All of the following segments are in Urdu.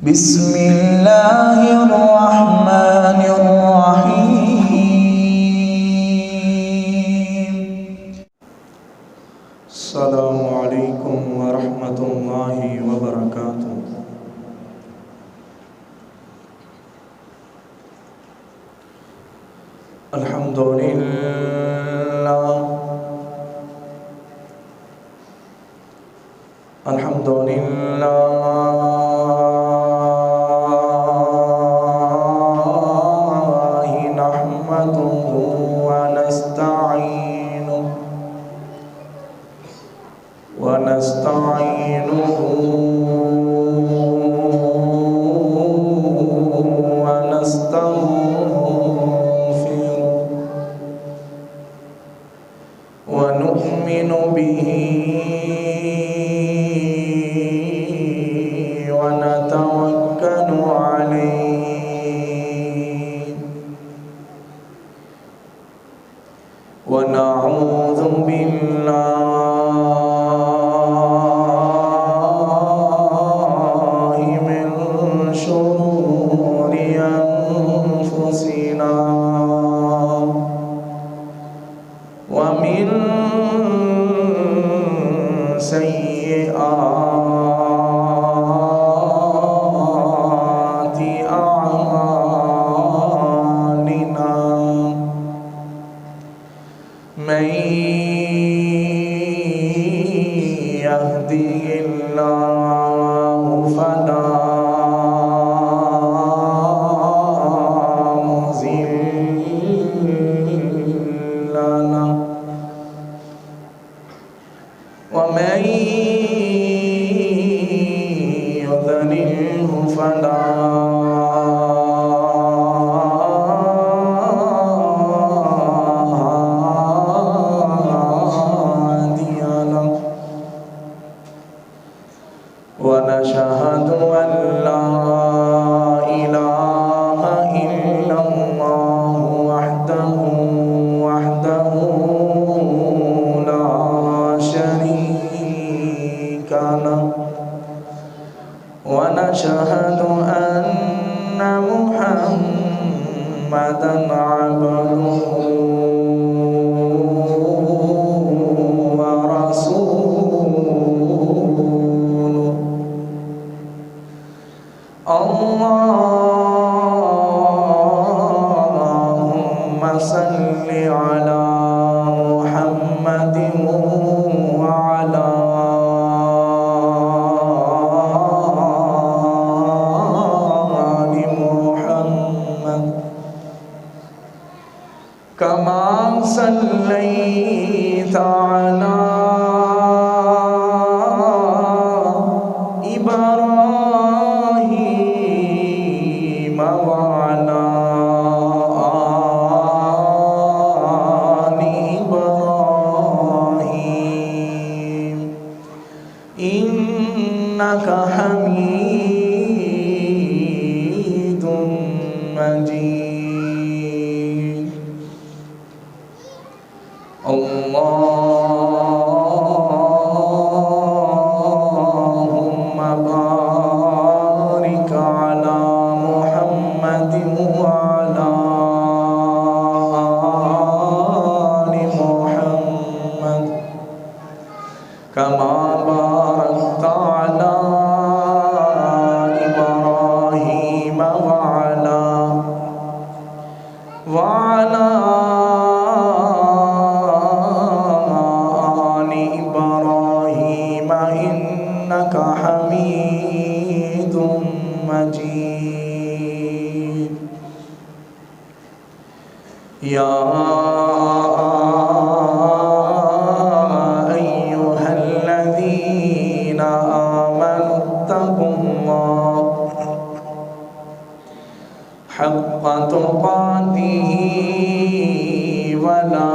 بسم الله الرحمن الرحيم. السلام عليكم ورحمة الله وبركاته. الحمد لله الحمد لله نحمده ونستعينه ونستغفره ونؤمن به ونتوكل عليه ونعوذ بالله من شرور أنفسنا ومن سيئات أعمالنا من يهده الله فلا مضل له ومن يضلله فلا هادي له ونشهد أن لا إله إلا الله وحده لا شريك له ونشهد أن محمدا عبده ورسوله اللهم صل على محمد وعلى آل محمد كما صليت على إبراهيم وعلى آل إبراهيم إنك حميد مجيد. اللهم بارك على محمد وعلى آل محمد كما باركت على إبراهيم وعلى آل إبراهيم إنك حميد مجيد. يا أيها الذين آمنوا اتقوا الله حق تقاته ولا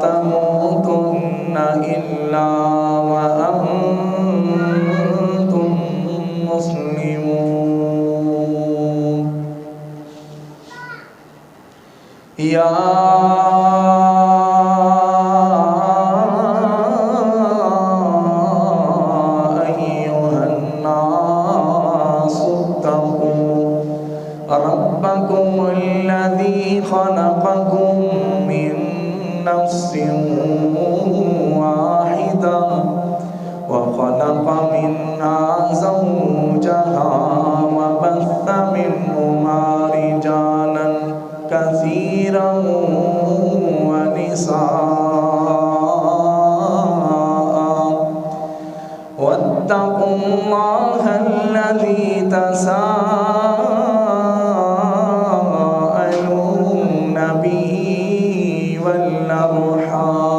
تموتن إلا وأنتم مسلمون. يا أيها الناس ربكم الذي خلقكم من نفس واحدة وخلق منها زوجها وبث منهما رجالا كثيرا ونساء واتقوا الله الذي تساءلون به والأرحام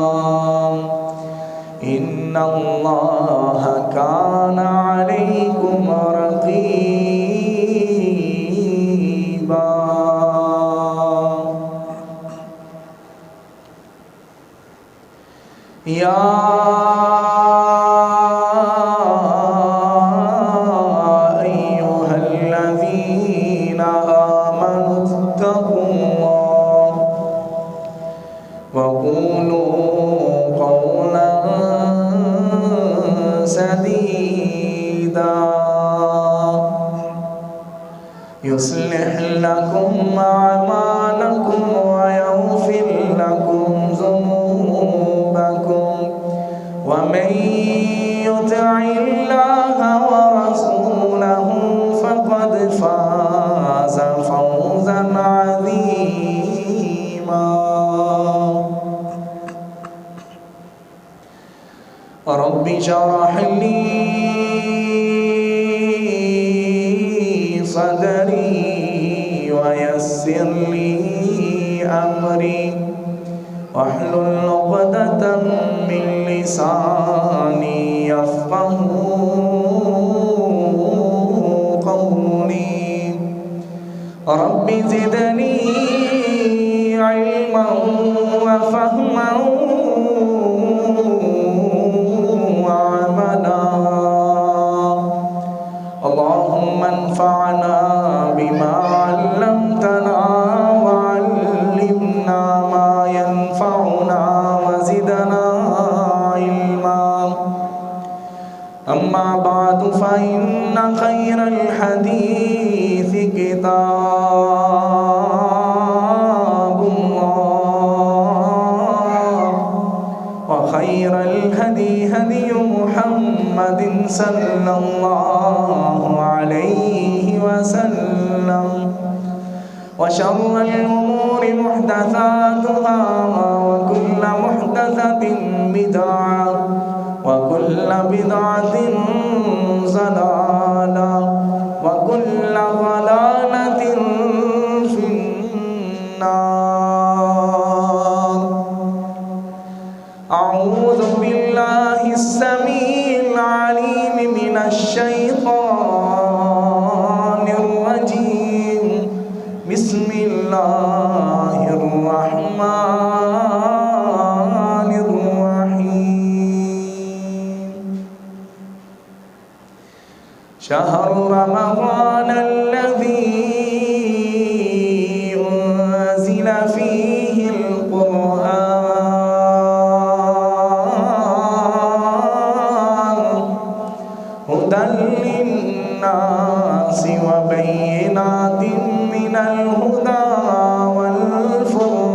إن الله كان عليكم رقيبا. يا أيها الذين آمنوا اتقوا الله وقولوا قولا سديدا يصلح لكم أعمالكم ويغفر لكم ذنوبكم ومن يطع الله ورسوله فقد فاز فوزا عظيما. رب اشرح لي صدري ويسر لي أمري واحلل عقدة من لساني يفقه قولي. رب زدني علما وفهما وعملا. اللهم انفعنا بما علمتنا وعلمنا ما ينفعنا وزدنا علما. أما بعد فإن خير الحديث كتاب الله وخير الهدي هدي محمد صلى الله عليه وسلم وشر الأمور محدثاتها وكل محدثة بدعة وكل بدعة ضلالة وكل ضلالة في النار. أعوذ بالله السميع العليم من الشيطان الرجيم. بسم الله الرحمن الرحيم. شهر رمضان الذي أنزل فيه القرآن هدى للناس وبينات من الهدى والفرقان.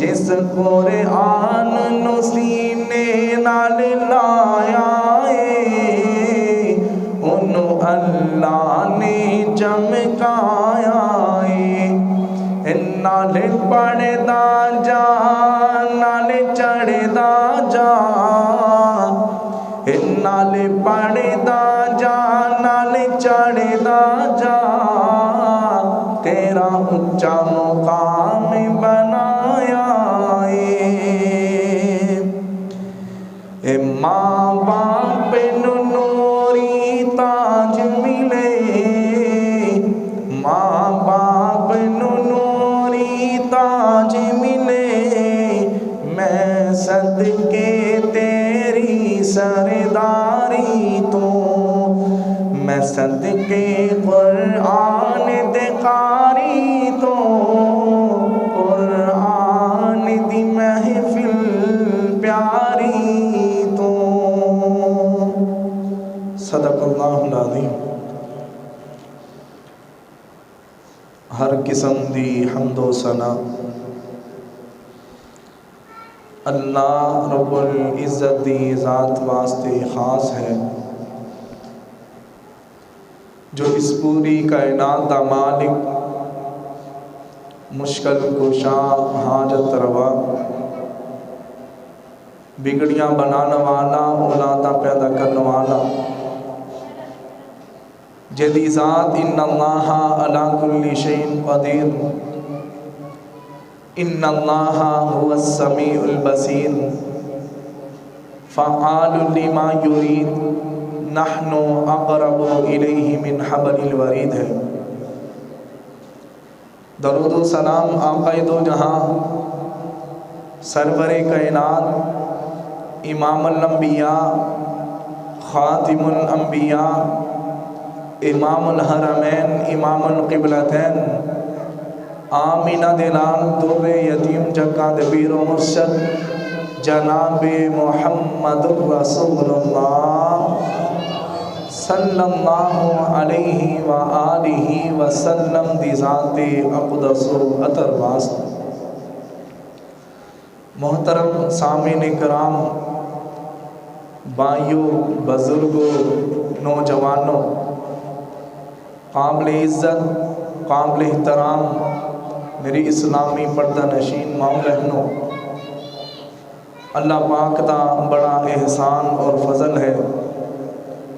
جس قرآن نو سینے نال لایا اے انہوں اللہ نے چمکایا اے نال پڑھدا جا نال چڑھدا جا نال پڑھدا جا نال چڑھدا جا تیرا اونچا مقام بنایا اے ماں باپ نو نوری تاج ملے ماں باپ نو نوری تاج ملے میں صدقے تیری سرداری تو میں صدقے قرآن دے قاری تو قرآن دی محفل پیاری تو صدق اللہ العظیم۔ ہر قسم دی حمد و ثنا اللہ رب العزت دی ذات واسطے خاص ہے جو اس پوری کائنات دا مالک، مشکل کشا، حاجت روا، بگڑیاں بنانا والا، اولاداں پیدا کرنے والا، جدی ذات ان اللہ علی کل شیء قدیر، ان اللہ هو السمیع البصیر، فعال لما یرید، نحن اقرب الیہ من حبل الورید ہے۔ درود و سلام آقا دو جہاں، سرور کائنات، امام الانبیاء، خاتم الانبیاء، امام الحرمین، امام القبلتین، آمینہ دلال در یتیم جگہ دبیر و مرشد جناب محمد رسول اللہ صلی اللہ علیہ وآلہ وسلم دی ذات اقدس و اطہر واسطہ۔ محترم سامعین کرام، بھائیوں، بزرگوں، نوجوانوں، قابل عزت، قابل احترام میری اسلامی پردہ نشین ماں بہنوں، اللہ پاک دا بڑا احسان اور فضل ہے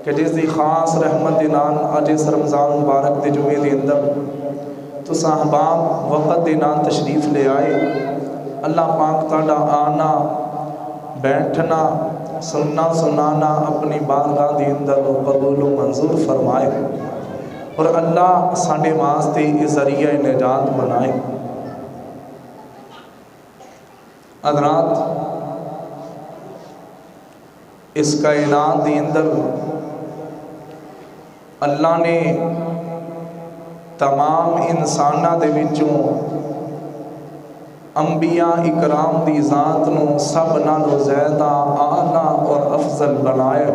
کہ جس دی خاص رحمت دے نال اج اس رمضان مبارک دے جمعے دے اندر تو صاحباب وقت دے نال تشریف لے آئے۔ اللہ پاک تہاڈا آنا، بیٹھنا، سننا سنانا اپنی بارگاہ دے اندر قبول و منظور فرمائے اور اللہ ساڈے واسطے یہ ذریعہ نجات بنائے۔ حضرات، اس کائنات دے اندر اللہ نے تمام انساناں دے وچوں انبیاء اکرام دی ذات نو سب نالوں زیادہ اعلیٰ اور افضل بنایا۔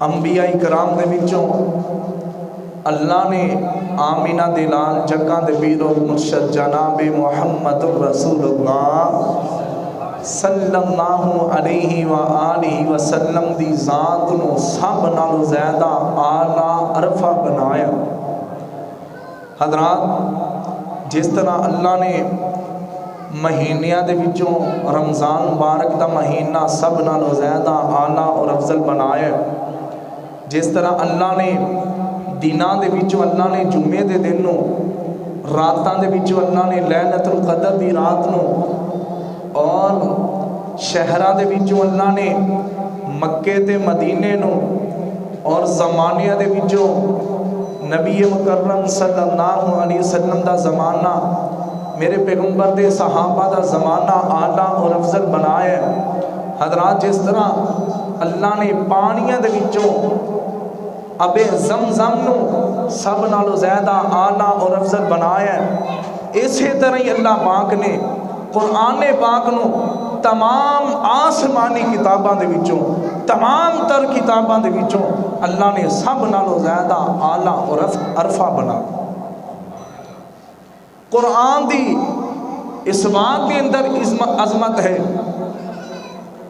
انبیاء اکرام دے وچوں اللہ نے آمینہ دلال جگہ دے پیر و مرشد جناب محمد رسول اللہ صلی اللہ علیہ وآلہ وسلم دی ذات نو سب نالوں زیادہ اعلیٰ عرفہ بنایا۔ حضرات، جس طرح اللہ نے مہینیاں دے وچوں رمضان مبارک دا مہینہ سب نالوں زیادہ اعلیٰ اور افضل بنایا، جس طرح اللہ نے دناں دے وچوں اللہ نے جمعے دے دن نو، راتاں دے وچوں اللہ نے لیلۃ القدر دی رات نو، اور شہراں دے وچوں اللہ نے مکے تے مدینے نو، اور زمانیہ دے وچوں نبی مکرم صلی اللہ علیہ وسلم دا زمانہ، میرے پیغمبر دے صحابہ دا زمانہ اعلیٰ اور افضل بنایا ہے۔ حضرات، جس طرح اللہ نے پانیاں دے وچوں ابے زمزم نو سب نالوں زیادہ اعلیٰ اور افضل بنایا ہے، اسی طرح ہی اللہ پاک نے قرآن پاک نو تمام آسمانی کتاباں دے وچوں، تمام تر کتاباں دے وچوں اللہ نے سب نالوں زیادہ اعلیٰ اور عرفہ بنا۔ قرآن دی اس بات کے اندر عظمت ہے،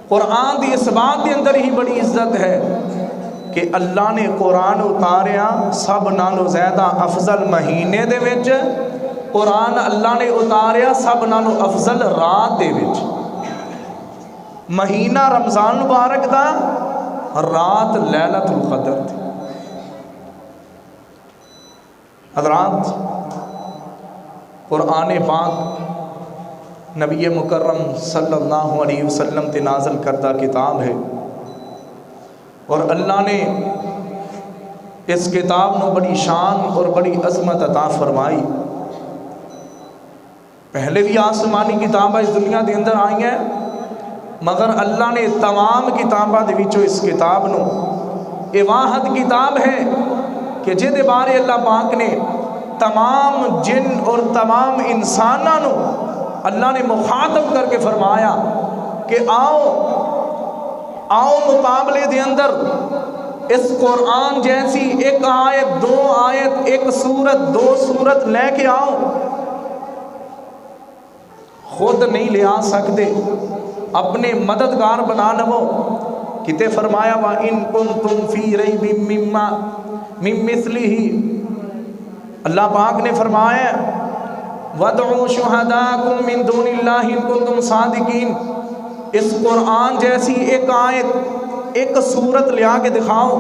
قرآن دی اس بات کے اندر ہی بڑی عزت ہے کہ اللہ نے قرآن اتاریا سب نالوں زیادہ افضل مہینے دے وچ، قرآن اللہ نے اتاریا سب نالوں افضل رات دے وچ۔ مہینہ رمضان مبارک دا رات لیلۃ القدر تھی۔ حضرات، قرآن پاک نبی مکرم صلی اللہ علیہ وسلم تے نازل کردہ کتاب ہے، اور اللہ نے اس کتاب نو بڑی شان اور بڑی عظمت عطا فرمائی۔ پہلے بھی آسمانی کتاباں اس دنیا دے اندر آئی ہیں، مگر اللہ نے تمام کتاباں دے وچوں اس کتاب نو یہ واحد کتاب ہے کہ جہدے بارے اللہ پاک نے تمام جن اور تمام انساناں نو اللہ نے مخاطب کر کے فرمایا کہ آؤ مقابلے دے اندر اس قرآن جیسی ایک آیت، دو آیت، ایک سورت، دو سورت لے کے آؤ۔ خود نہیں لے آ سکتے، اپنے مددگار بنا لو۔ کتے فرمایا وَإِن كُنتُمْ فِي رَيْبٍ مِّن مِّثْلِهِ، اللہ پاک نے فرمایا وَادْعُوا شُهَدَاءَكُم مِّن دُونِ اللَّهِ إِن كُنتُمْ صَادِقِينَ۔ اس قرآن جیسی ایک آیت، ایک سورت لیا کے دکھاؤ۔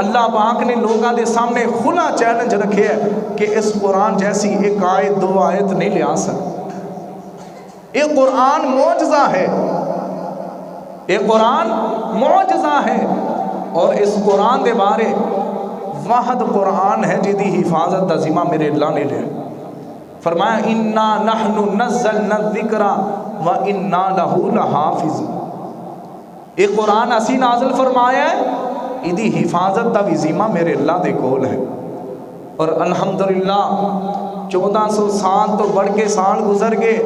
اللہ پاک نے لوگوں کے سامنے کھلا چیلنج رکھے ہے کہ اس قرآن جیسی ایک آیت، دو آیت نہیں لیا سکتے۔ یہ قرآن معجزہ ہے، یہ قرآن معجزہ ہے، اور اس قرآن دے بارے واحد قرآن ہے جدی حفاظت دا ذمہ میرے اللہ نے لیا۔ فرمایا اِنَّا نَحْنُ نَزَّلْنَا الذِّكْرَ وَإِنَّا لَهُ لَحَافِظُونَ۔ یہ قرآن اسی نازل فرمایا ہے، ایدی حفاظت دا بھی ذمہ میرے اللہ دے کول ہے۔ اور الحمدللہ 1400 سال تو بڑھ کے سال گزر گئے،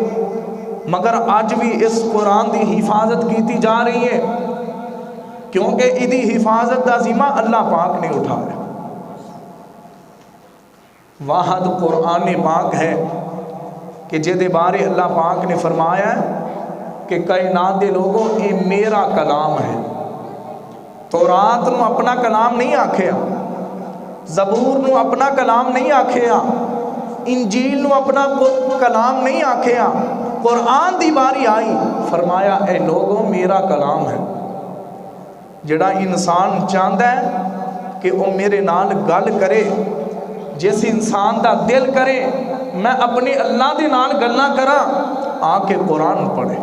مگر آج بھی اس قرآن دی حفاظت کیتی جا رہی ہے، کیونکہ ایدی حفاظت دا ذمہ اللہ پاک نے اٹھایا۔ واحد قرآن پاک ہے کہ جدے بارے اللہ پاک نے فرمایا ہے کہ کائنات دے لوگوں یہ میرا کلام ہے۔ تورات نو اپنا کلام نہیں آکھیا، زبور نو اپنا کلام نہیں آکھیا، انجیل نو اپنا کلام نہیں آکھیا، قرآن دی باری آئی فرمایا اے لوگوں میرا کلام ہے۔ جڑا انسان چاہتا ہے کہ وہ میرے نال گل کرے، جس انسان دا دل کرے میں اپنے اللہ دے نال گلاں کراں، آ کے قرآن پڑھے۔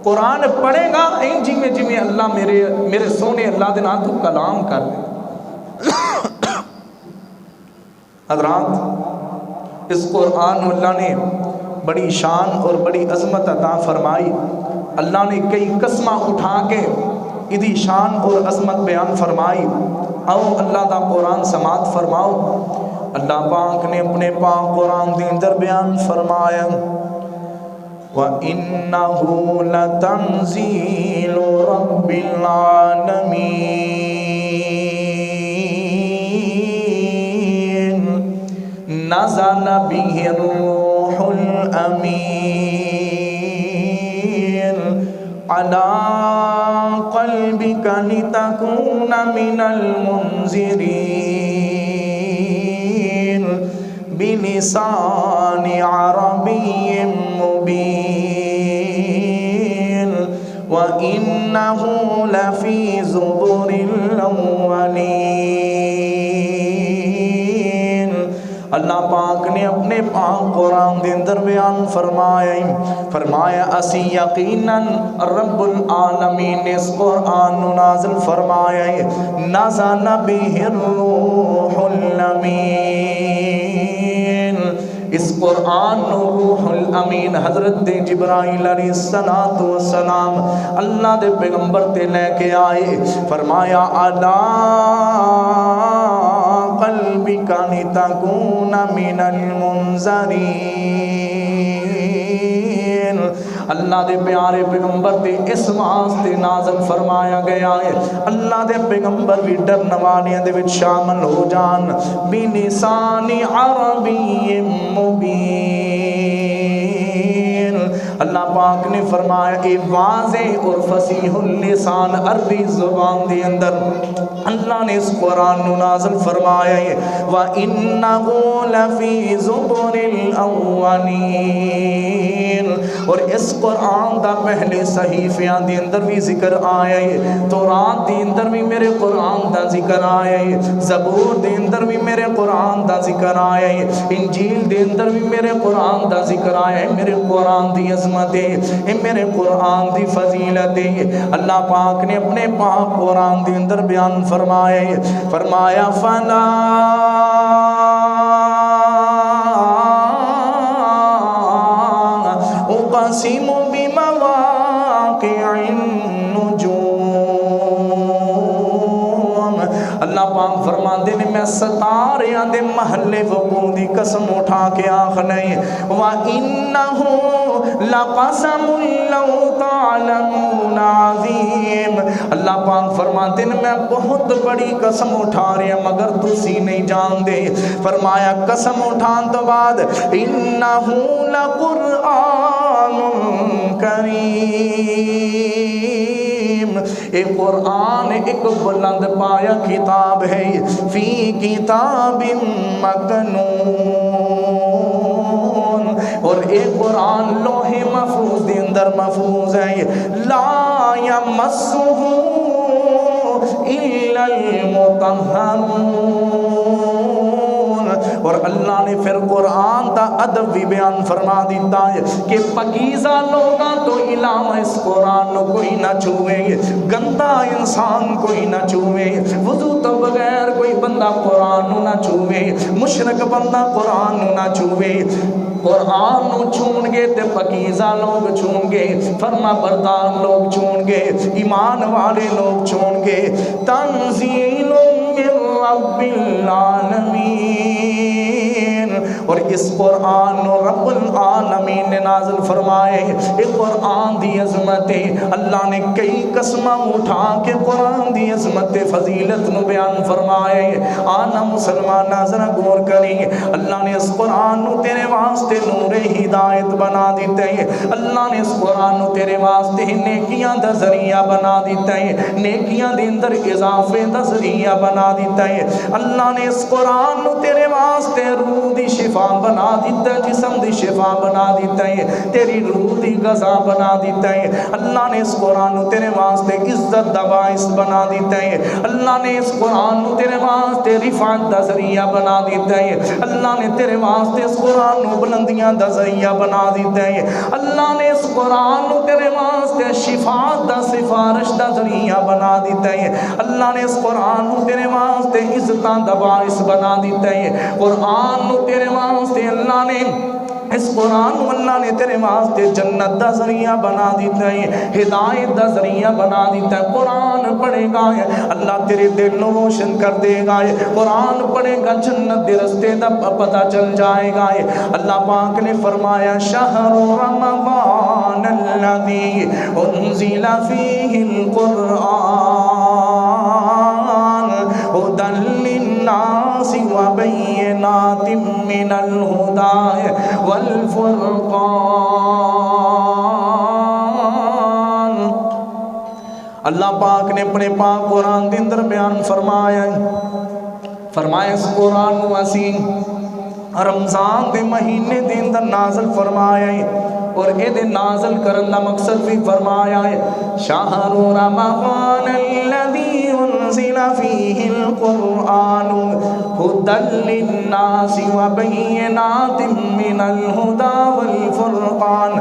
قرآن پڑھے گا جی میں اللہ میرے سونے اللہ دے نال تو کلام کر لے۔ حضرات، اس قرآن اللہ نے بڑی شان اور بڑی عظمت عطا فرمائی۔ اللہ نے کئی قسمہ اٹھا کے ادھی شان اور عظمت بیان فرمائی۔ آؤ اللہ دا قرآن سماعت فرماؤ۔ اللہ پاک نے اپنے پاک قرآن دے اندر بیان فرمایا وَإِنَّهُ لَتَنزِيلُ رَبِّ الْعَالَمِينَ نَزَلَ بِهِ الرُّوحُ الْأَمِينُ عَلَىٰ قَلْبِكَ لِتَكُونَ مِنَ الْمُنذِرِينَ بِلِسَانٍ عَرَبِيٍّ مُبِينٍ وَإِنَّهُ لَفِي زُبُرِ الْأَوَّلِينَ۔ اللہ پاک نے اپنے پاک قرآن دے اندر بیان فرمایا اسی یقیناً رب العالمین نے اس قرآن نازل فرمایا نزل بہ الروح الامین۔ اس قرآن روح الامین حضرت جبرائیل علیہ السلام اللہ دے پیغمبر تے لے کے آئے، فرمایا علی قلبک لتکون من المنذرین۔ اللہ دے پیارے پیغمبر تے اس واسطے نازل فرمایا گیا ہے اللہ دے پیغمبر بھی ڈرن والیاں دے وچ شامل ہو جان۔ بلسان عربی مبین، اللہ پاک نے فرمایا اے واضح اور فصیح اللسان عربی زبان دے اندر اللہ نے اس قرآن نو نازل فرمایا ہے وَإِنَّهُ لَفِي زُبُرِ الْأَوَّلِينَ، اور اس قرآن دا پہلے صحیفیاں دے اندر بھی ذکر آیا ہے، تورات دے اندر بھی میرے قرآن دا ذکر آیا ہے، زبور دے اندر بھی میرے قرآن دا ذکر آیا ہے، انجیل دے اندر بھی میرے قرآن دا ذکر آیا ہے۔ میرے قرآن دی عظمت ہے، میرے قرآن دی فضیلت ہے۔ اللہ پاک نے اپنے پاک قرآن دے اندر بیان فرمایا ہے، فرمایا فَلَا أُقْسِمُ بِمَوَاقِعِ النُّجُومِ، اللہ پاک فرماندے نے میں ستاریاں دے محلے وقوع دی قسم اٹھا کے آخنا ہے وَإِنَّهُ لَقَسَمٌ لَوْ تَعْلَمُونَ عَظِيمٌ، اللہ پاک فرماتے ہیں میں بہت بڑی قسم اٹھا رہے ہیں مگر تسی نہیں جان دے۔ فرمایا قسم اٹھان تو بعد إِنَّهُ لَقُرْآنٌ کریم، ایک قرآن ایک بلند پایا کتاب ہے، فی کتاب مکنون، اور ایک قرآن لوح محفوظ دے اندر محفوظ ہے، لا یمسہ الا المطہرون، اور اللہ نے پھر قرآن دا ادب بھی بیان فرما دیتا ہے کہ پاکیزہ لوگاں تو علاوہ اس قرآن کو کوئی نہ چھوئے، گندہ انسان کوئی نہ چھوئے، وضو تو بغیر کوئی بندہ قرآن نہ چھوئے، مشرک بندہ قرآن نہ چھوئے۔ قرآن نو چھون گے تے پاکیزہ لوگ چھون گے، فرما بردار لوگ چھون گے، ایمان والے لوگ چھون گے۔ تنزیل من رب العالمین، اور اس قرآن نو رب العالمین نے نازل فرمائے۔ ایک قرآن دی عظمت ہے، اللہ نے کئی قسمہ اٹھا کے قرآن دی عظمت فضیلت نو بیان فرمائے۔ آنا مسلمان ناظرہ غور کریں، اللہ نے اس قرآن نو تیرے واسطے نور ہدایت بنا دیتے ہیں، اللہ نے اس قرآن نو تیرے واسطے نیکیاں دا ذریعہ بنا دیتے ہیں، نیکیاں دے اندر اضافے دا ذریعہ بنا دیتے ہیں، اللہ نے اس قرآن نو تیرے واسطے روح دی شفا بنا دیتا ہے، جسم دی شفا بنا دیتا ہے، تیری روح دی غذا بنا دیتا ہے، اللہ نے اس قرآن نو تیرے واسطے عزت دا باعث بنا دیتا ہے، اللہ نے اس قرآن نو تیرے واسطے رفعت دا ذریعہ بنا دیتا ہے، اللہ نے تیرے واسطے اس قرآن نو بلندیاں دا ذریعہ بنا دیتا ہے، اللہ نے اس قرآن نو تیرے واسطے شفاعت دا سفارش دا ذریعہ بنا دیتا ہے، اللہ نے اس قرآن نو تیرے واسطے عزتاں دا باعث بنا دیتا ہے، قرآن نو تیرے واسطے اللہ نے اس قرآن اللہ نے تیرے واسطے جنت دا ذریعہ بنا دیتا ہے، ہدایت دا ذریعہ بنا دیتا ہے۔ قرآن پڑھے گا اللہ تیرے دل نو روشن کر دے گا، قرآن پڑھے گا جنت دے رستے دا پتہ چل جائے گا۔ اللہ پاک نے فرمایا شہر رمضان الذی انزل فیہ القرآن ہدی للناس وبینات من الہدی والفرقان، اللہ پاک نے اپنے پاک قرآن دے اندر بیان فرمایا اس قرآن کو اسی رمضان دے مہینے دے اندر نازل فرمایا ہے، اور اے دے نازل کرن دا مقصد بھی فرمایا ہے شہر رمضان الذی انزل فیہ القرآن ہدی للناس وبینات من الہدی والفرقان،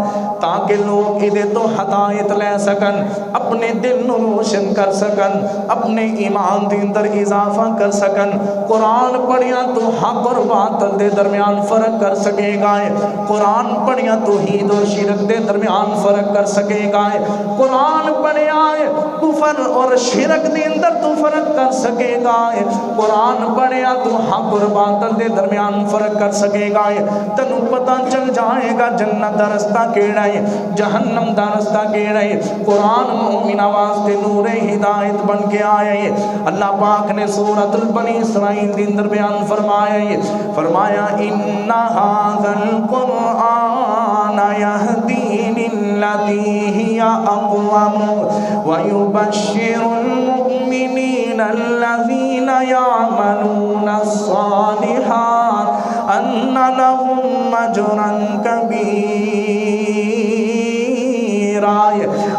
تاکہ لوگ ادھے تو ہدایت لے سکن، اپنے دل نو روشن کر سکن، اپنے ایمان دے اندر اضافہ کر سکن۔ قرآن پڑھیا تو حق اور باطل دے درمیان فرق کر سکے گا، قرآن پڑھیا توحید اور شرک دے درمیان فرق کر سکے گا، قرآن پڑھیا کفر اور شرک دے اندر تو فرق کر سکے گا، قرآن پڑھیا تو حق اور باطل دے درمیان فرق کر سکے گا، تنو پتہ چل جائے گا جنت دا رستہ کیڑا ہے، جہنم دا رستہ کیڑا ہے۔ قرآن مومنہ واسطے نور ہدایت بن کے آیا ہے۔ اللہ پاک نے سورۃ البنی اسرائیل دے اندر بیان فرمایا ہے، فرمایا ان ھذا القرآن یہدی التي هي أقوم ويبشر المؤمنين الذين يعملون الصالحات أن لهم أجرا كبيرا.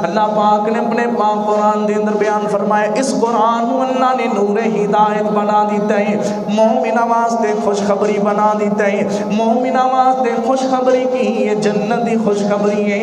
اللہ پاک نے اپنے پاک قرآن دے اندر بیان فرمایا اس قرآن کو اللہ نے نور ہدایت بنا دیتا ہے، مومن واسطے خوشخبری بنا دیتا ہے، مومن واسطے خوشخبری کی یہ جنت دی خوشخبری ہے.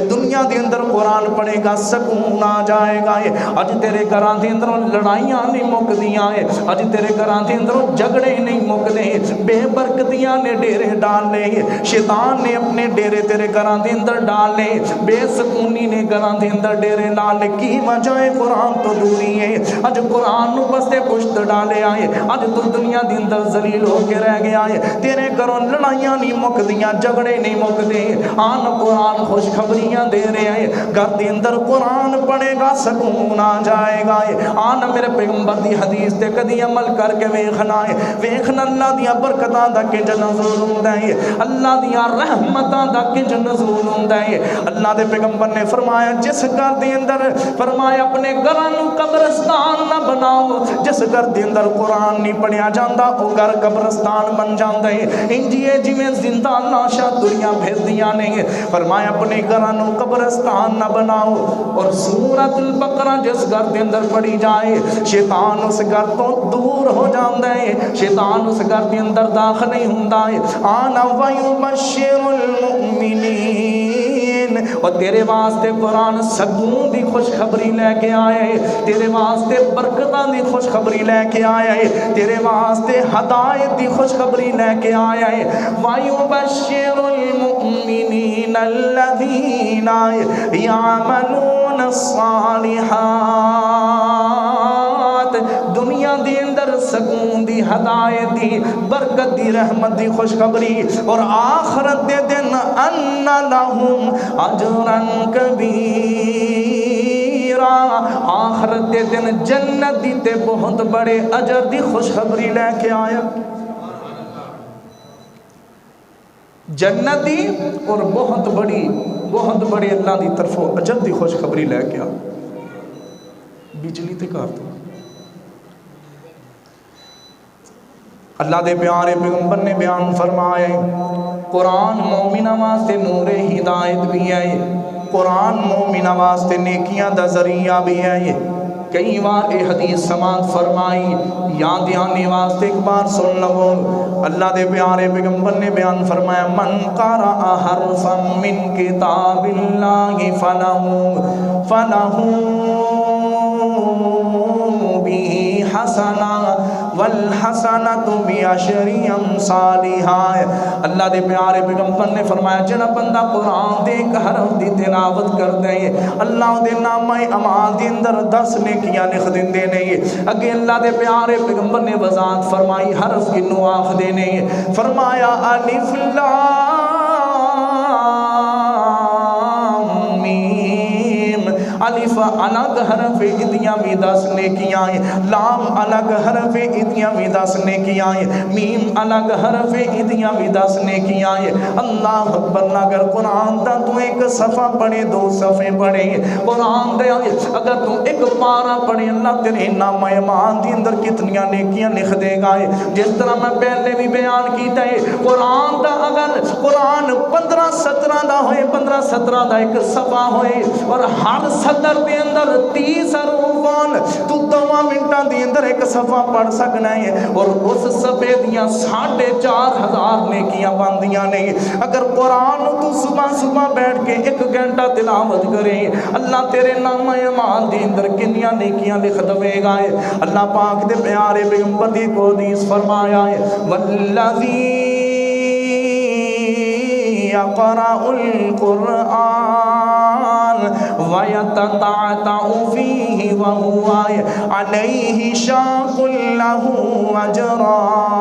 دنیا دے اندر قرآن پڑھے گا سکون آ جائے گا. اج تیرے گھراں دے اندر لڑائیاں نہیں مکدیاں، اج تیرے گھراں دے اندر جھگڑے نہیں مکدے، بے برکتیاں نے ڈیرے ڈال لے، شیطان نے اپنے ڈیرے تیرے گھراں دے اندر ڈال لے، بے سکونی نے گھراں دے اندر ڈیرے لال کی وجہ قرآن تو دوری ہے. اج قرآن نو بستے پشت ڈالے آئے، اج تو دنیا دے اندر ذلیل ہو کے رہ گیا ہے. تیرے گھروں لڑائیاں نہیں مکدیاں، جھگڑے نہیں مکدے. آن قرآن خوشخبریاں دے رہے ہیں، گھر دے اندر قرآن پڑھے گا سکون آ جائے گا. آن میرے پیغمبر دی حدیث تے کدی عمل کر کے ویکھنا ہے، ویکھنا اللہ دیاں برکتاں دا کنج نزول ہوندا ہے، اللہ دیاں رحمتاں دا کنج نزول ہوندا ہے. اللہ دے پیغمبر نے فرمایا جس گھر دے اندر فرمایا اپنے گھراں نو قبرستان نہ بناؤ، جس گھر دے اندر قرآن نہیں پڑھیا جاندا او گھر قبرستان بن جاندا ہے. انجیے جویں زندہ لاشاں دنیا پھردیاں نے. فرمایا اپنے گھراں نو قبرستان نہ بناؤ. اور سورۃ البقرہ جس گھر دے اندر پڑھی جائے شیطان اس گھر تو دور ہو جاندا ہے، شیطان اس گھر دے اندر داخل نہیں ہوندا ہے. آنا ویبشر المؤمنین، اور تیرے واسطے قرآن سکون دی خوشخبری لے کے آیا ہے، تیرے واسطے برکتاں دی خوشخبری لے کے آیا ہے، تیرے واسطے ہدایت دی خوشخبری لے کے آیا ہے. وَيُبَشِّرُ الْمُؤْمِنِينَ الَّذِينَ يَعْمَلُونَ الصَّالِحَاتِ. دنیا دے اندر سکون دی ہدایت دی برکت دی رحمت دی خوشخبری، اور آخرت دے دن ان لہم اجرا کبیرا، آخرت دے دن جنت دی تے بہت بڑے اجر دی خوشخبری لے کے آیا. جنت دی اور بہت بڑی اللہ دی طرفوں اجر دی خوشخبری لے کے آیا. بجلی تے کار دو. اللہ دے پیارے پیغمبر نے بیان فرمائے قرآن مومنہ واسطے نور ہدایت بھی ہے، قرآن مومنہ واسطے نیکیاں دا ذریعہ بھی ہے. کئی بار اے حدیث سماعت فرمائی، یاد آنے واسطے ایک بار سن لو. اللہ دے پیارے پیغمبر نے بیان فرمایا من قرأ حرفا من کتاب اللہ فلہ به حسنہ والحسنۃ بعشر امثالها. اللہ دے پیارے پیغمبر نے فرمایا جڑا بندہ قرآن دے ایک حرف دی تلاوت کردا ہے اللہ دے نامہ اعمال دے اندر 10 نیکیاں لکھ دیندے نے. اگے اللہ دے پیارے پیغمبر نے وضاحت فرمائی حرف کنوں آکھدے نے. فرمایا الف لام میم. الف الگ حرف ادیاں بھی 10 نیکیاں ہیں، لام الگ حرف ادیاں بھی 10 نیکیاں ہیں، میم الگ حرف ادیاں بھی 10 نیکیاں ہیں. اللہ اکبر. اگر قرآن دا تو ایک صفحہ پڑھے 2 صفحے پڑھے قرآن دے اگر تو ایک پارہ پڑھے اللہ تیرے نام اعمال دی اندر کتنیاں نیکیاں لکھ دے گا. جس طرح میں پہلے بھی بیان کیتا ہے قرآن دا اگر قرآن 15-17 دا ہوئے 15-17 دا ایک صفحہ ہوئے اور ہر صدر دے اندر 30 حروفان تو 2 منٹاں دے اندر ایک صفحہ پڑھ سکنا ہے اور اس صفحے دیاں 4,500 نیکیاں باندیاں نے. اگر قرآن تو صبح بیٹھ کے 1 گھنٹہ تلاوت کرے اللہ تیرے نام اعمال دے اندر کنیاں نیکیاں لکھ دے گا. اللہ پاک دے پیارے پیغمبر دی کو حدیث فرمایا ہے والذی یقرأ القرآن وَيَتَتَعْتَعُ فِيهِ وَهُوَ عَلَيْهِ شَاقٌ لَهُ أَجْرَانِ.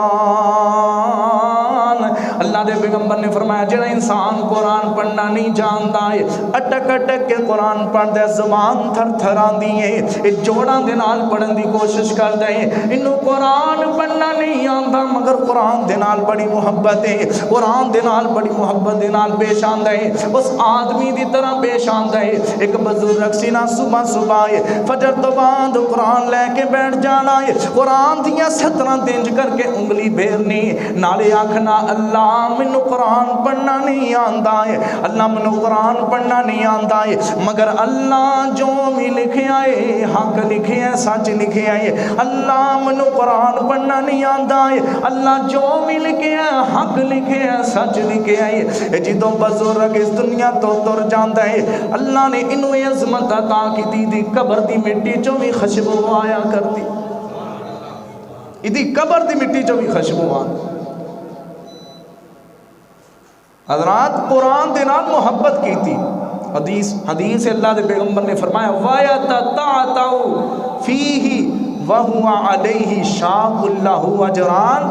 اللہ دے پیغمبر نے فرمایا جڑا انسان قرآن پڑھنا نہیں جانتا ہے اٹک اٹک کے قرآن پڑھتا ہے زبان تھر تھر آندی ہے یہ جوڑاں دے نال پڑھن دی کوشش کرتا ہے انہوں قرآن پڑھنا نہیں آندا مگر قرآن دے نال بڑی محبت ہے قرآن دے نال بڑی محبت دے نال پیش آندا ہے اس آدمی دی طرح پیش آندا ہے ایک بزرگ سی نا صبح صبح فجر تو بعد قرآن لے کے بیٹھ جانا ہے قرآن دیاں 17 دنج کر کے انگلی پھیرنی نالے آکھنا اللہ منو قرآن پڑھنا نہیں آندا ہے اللہ منو قرآن پڑھنا نہیں آندا ہے مگر اللہ جو بھی لکھے آئے حق لکھے ہیں سچ لکھے آئے اللہ منو قرآن پڑھنا نہیں آندا ہے اللہ جو بھی لکھے ہیں حق لکھے ہیں سچ لکھے آئے جدوں بزرگ اس دنیا تو تر جاندا ہے اللہ نے انہوں عظمت عطا کی دی قبر دی مٹی چوں بھی خوشبو آیا کرتی ادھی قبر دی مٹی چوں بھی خوشبو آ حضرات قرآن دے نال محبت کی تھی حدیث اللہ دے پیغمبر نے فرمایا وَيَتَتَعْتَعُ فِيهِ وَهُوَ عَلَيْهِ شَاقُ اللَّهُ أَجْرَانِ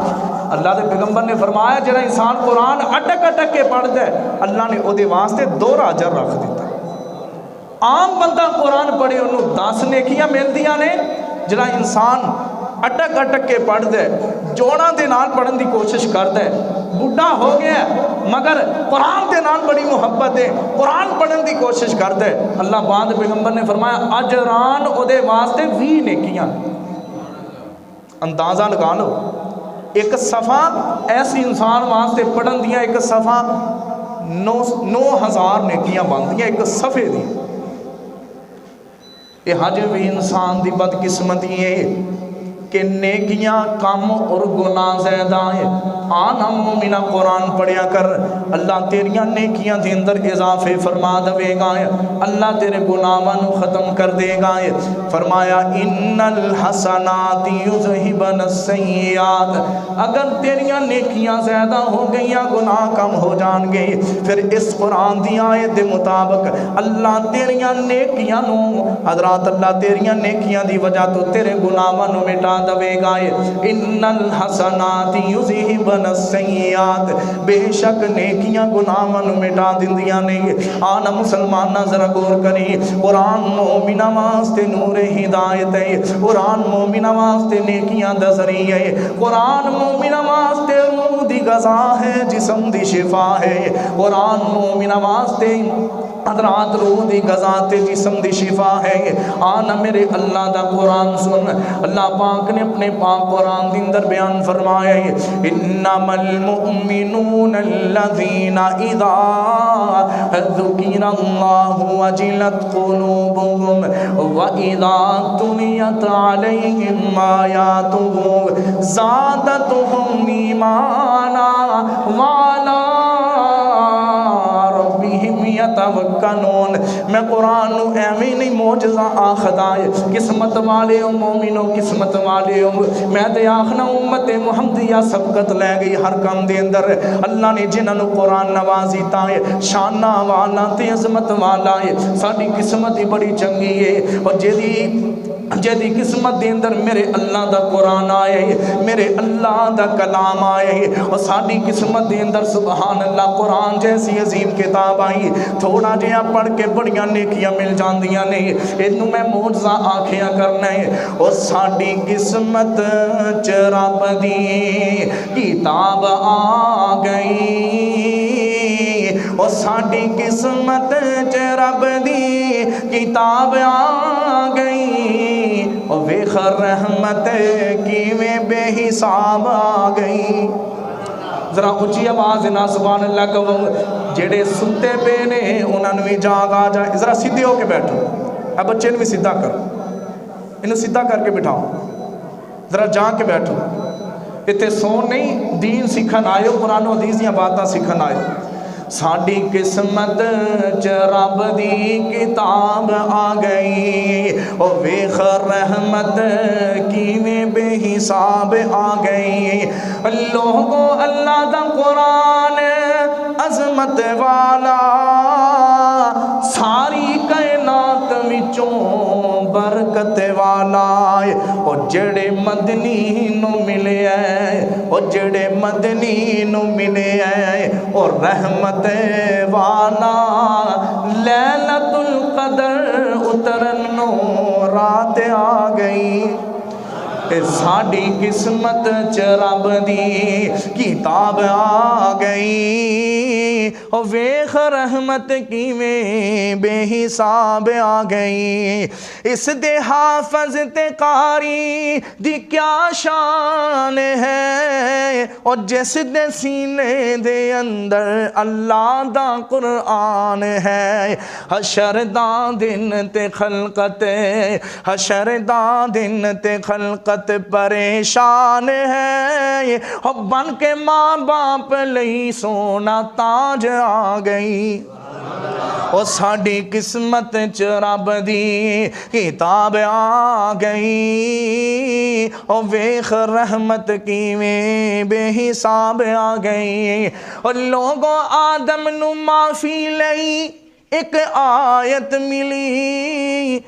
اللہ دے پیغمبر نے فرمایا جڑا انسان قرآن اٹک اٹک کے پڑھ دے اللہ نے او دے واسطے 2 اجر رکھ دیتا عام بندہ قرآن پڑھے انہوں 10 نیکیاں مل دیاں نے جڑا انسان اٹک اٹک کے پڑھ دے جوڑاں دے نال پڑھن دی کوشش کر دے بڑھا ہو گیا مگر قرآن دے نال بڑی محبت ہے قرآن پڑھن دی کوشش کر دے اللہ بعد پیغمبر نے فرمایا اجران او دے واسطے 20 نیکیاں اندازہ لگا لو ایک صفحہ ایسی انسان واسطے پڑھن دیاں ایک صفحہ 9000 نیکیاں بندیاں ایک صفحے دی یہ حج بھی انسان دی بدقسمتی ہے کہ نیکیاں کم اور گناہ زیادہ ہیں آنا مومنہ قرآن پڑھیا کر اللہ تیریاں نیکیاں دے اندر اضافے فرما دے گا اللہ تیرے گناہوں ختم کر دے گا فرمایا ان الحسنات یذہبن السیئات اگر تیریاں نیکیاں زیادہ ہو گئیاں گناہ کم ہو جان گے پھر اس قرآن دی آیت دے مطابق اللہ تیریاں نیکیاں نو حضرات اللہ تیریاں نیکیاں دی وجہ تو تیرے گناہوں مٹا دے گا ان الحسنات یذہبن السیئات بے شک نیکیاں گناہاں مٹا دیندیاں نہیں آنا مسلمانہ ذرا غور کریں قرآن مومنہ واسطے نور ہدایت ہے قرآن مومنہ واسطے نیکیاں دا ذریعہ ہے قرآن مومنہ واسطے روح دی غذا ہے جسم دی شفا ہے قرآن مومنہ واسطے حضرات روح دی غذا تے جسم دی شفا ہے آنا میرے اللہ دا قرآن سن اللہ پاک نے اپنے پاک قرآن دے اندر بیان فرمایا ہے انما المؤمنون الذین اذا ذکر اللہ وجلت قلوبهم واذا تلیت علیہم آیاتہ زادتهم ایمانا وعلا یتوکلون میں قرآن نو ایویں نہیں معجزہ آخدا ہے قسمت والے ہو مومنو قسمت والے ہو میں تے آخنا امت محمدیہ سبقت لے گئی ہر کام دے اندر اللہ نے جنہاں نو قرآن نوازی تا ہے شانہ والا تے عظمت والا ہے ساڈی قسمت ہی بڑی چنگی ہے اور جیدی قسمت دے اندر میرے اللہ دا قرآن آئے ہے میرے اللہ دا کلام آئے ہے اور ساڈی قسمت دے اندر سبحان اللہ قرآن جیسی عظیم کتاب آئی تھوڑا جہاں پڑھ کے بڑیاں نیکیاں مل جاندیاں نہیں انہوں میں معجزہ آنکھیاں کرنا ہے اور ساڈی قسمت چ رب دی کتاب آ گئی اور ساڈی قسمت چ رب دی کتاب آ گئی اور ویخ رحمت کیویں بے حساب آ گئی ذرا اونچی آواز نہ سبحان اللہ کہو جڑے ستے پے نے انہاں نوں بھی جاگ آ جائے ذرا سیدھے ہو کے بیٹھو اے بچے نوں بھی سیدھا کرو انہوں سیدھا کر کے بٹھاؤ ذرا جا کے بیٹھو اتنے سون نہیں دین سیکھن آئے ہو قرآن و حدیث دیاں باتاں سیکھن آئے ہو ساڈی قسمت چ رب دی کتاب آ گئی او ویخ رحمت کیویں بے حساب آ گئی لوگوں اللہ دا قرآن عظمت والا ساری کائنات وچوں برکت والا اور جڑے مدنی نو ملے او جڑے مدنی نو ملے اور رحمت والا لیلۃ القدر اترن نو رات آ گئی ساڑی قسمت چ رب دی کتاب آ گئی او ویخ رحمت کیویں بے حساب آ گئی اس دے حافظ تے قاری دی کیا شان ہے اور جس دے سینے دے اندر اللہ دا قرآن ہے حشر دا دن تے خلقت حشر دا دن تے خلقت پریشان ہے بن کے ماں باپ لئی سونا تاج آ گئی او ساڑی قسمت چ رب دی کتاب آ گئی او ویخ رحمت کیویں بے حساب آ گئی اور لوگوں آدم نو معافی لئی ایک آیت ملی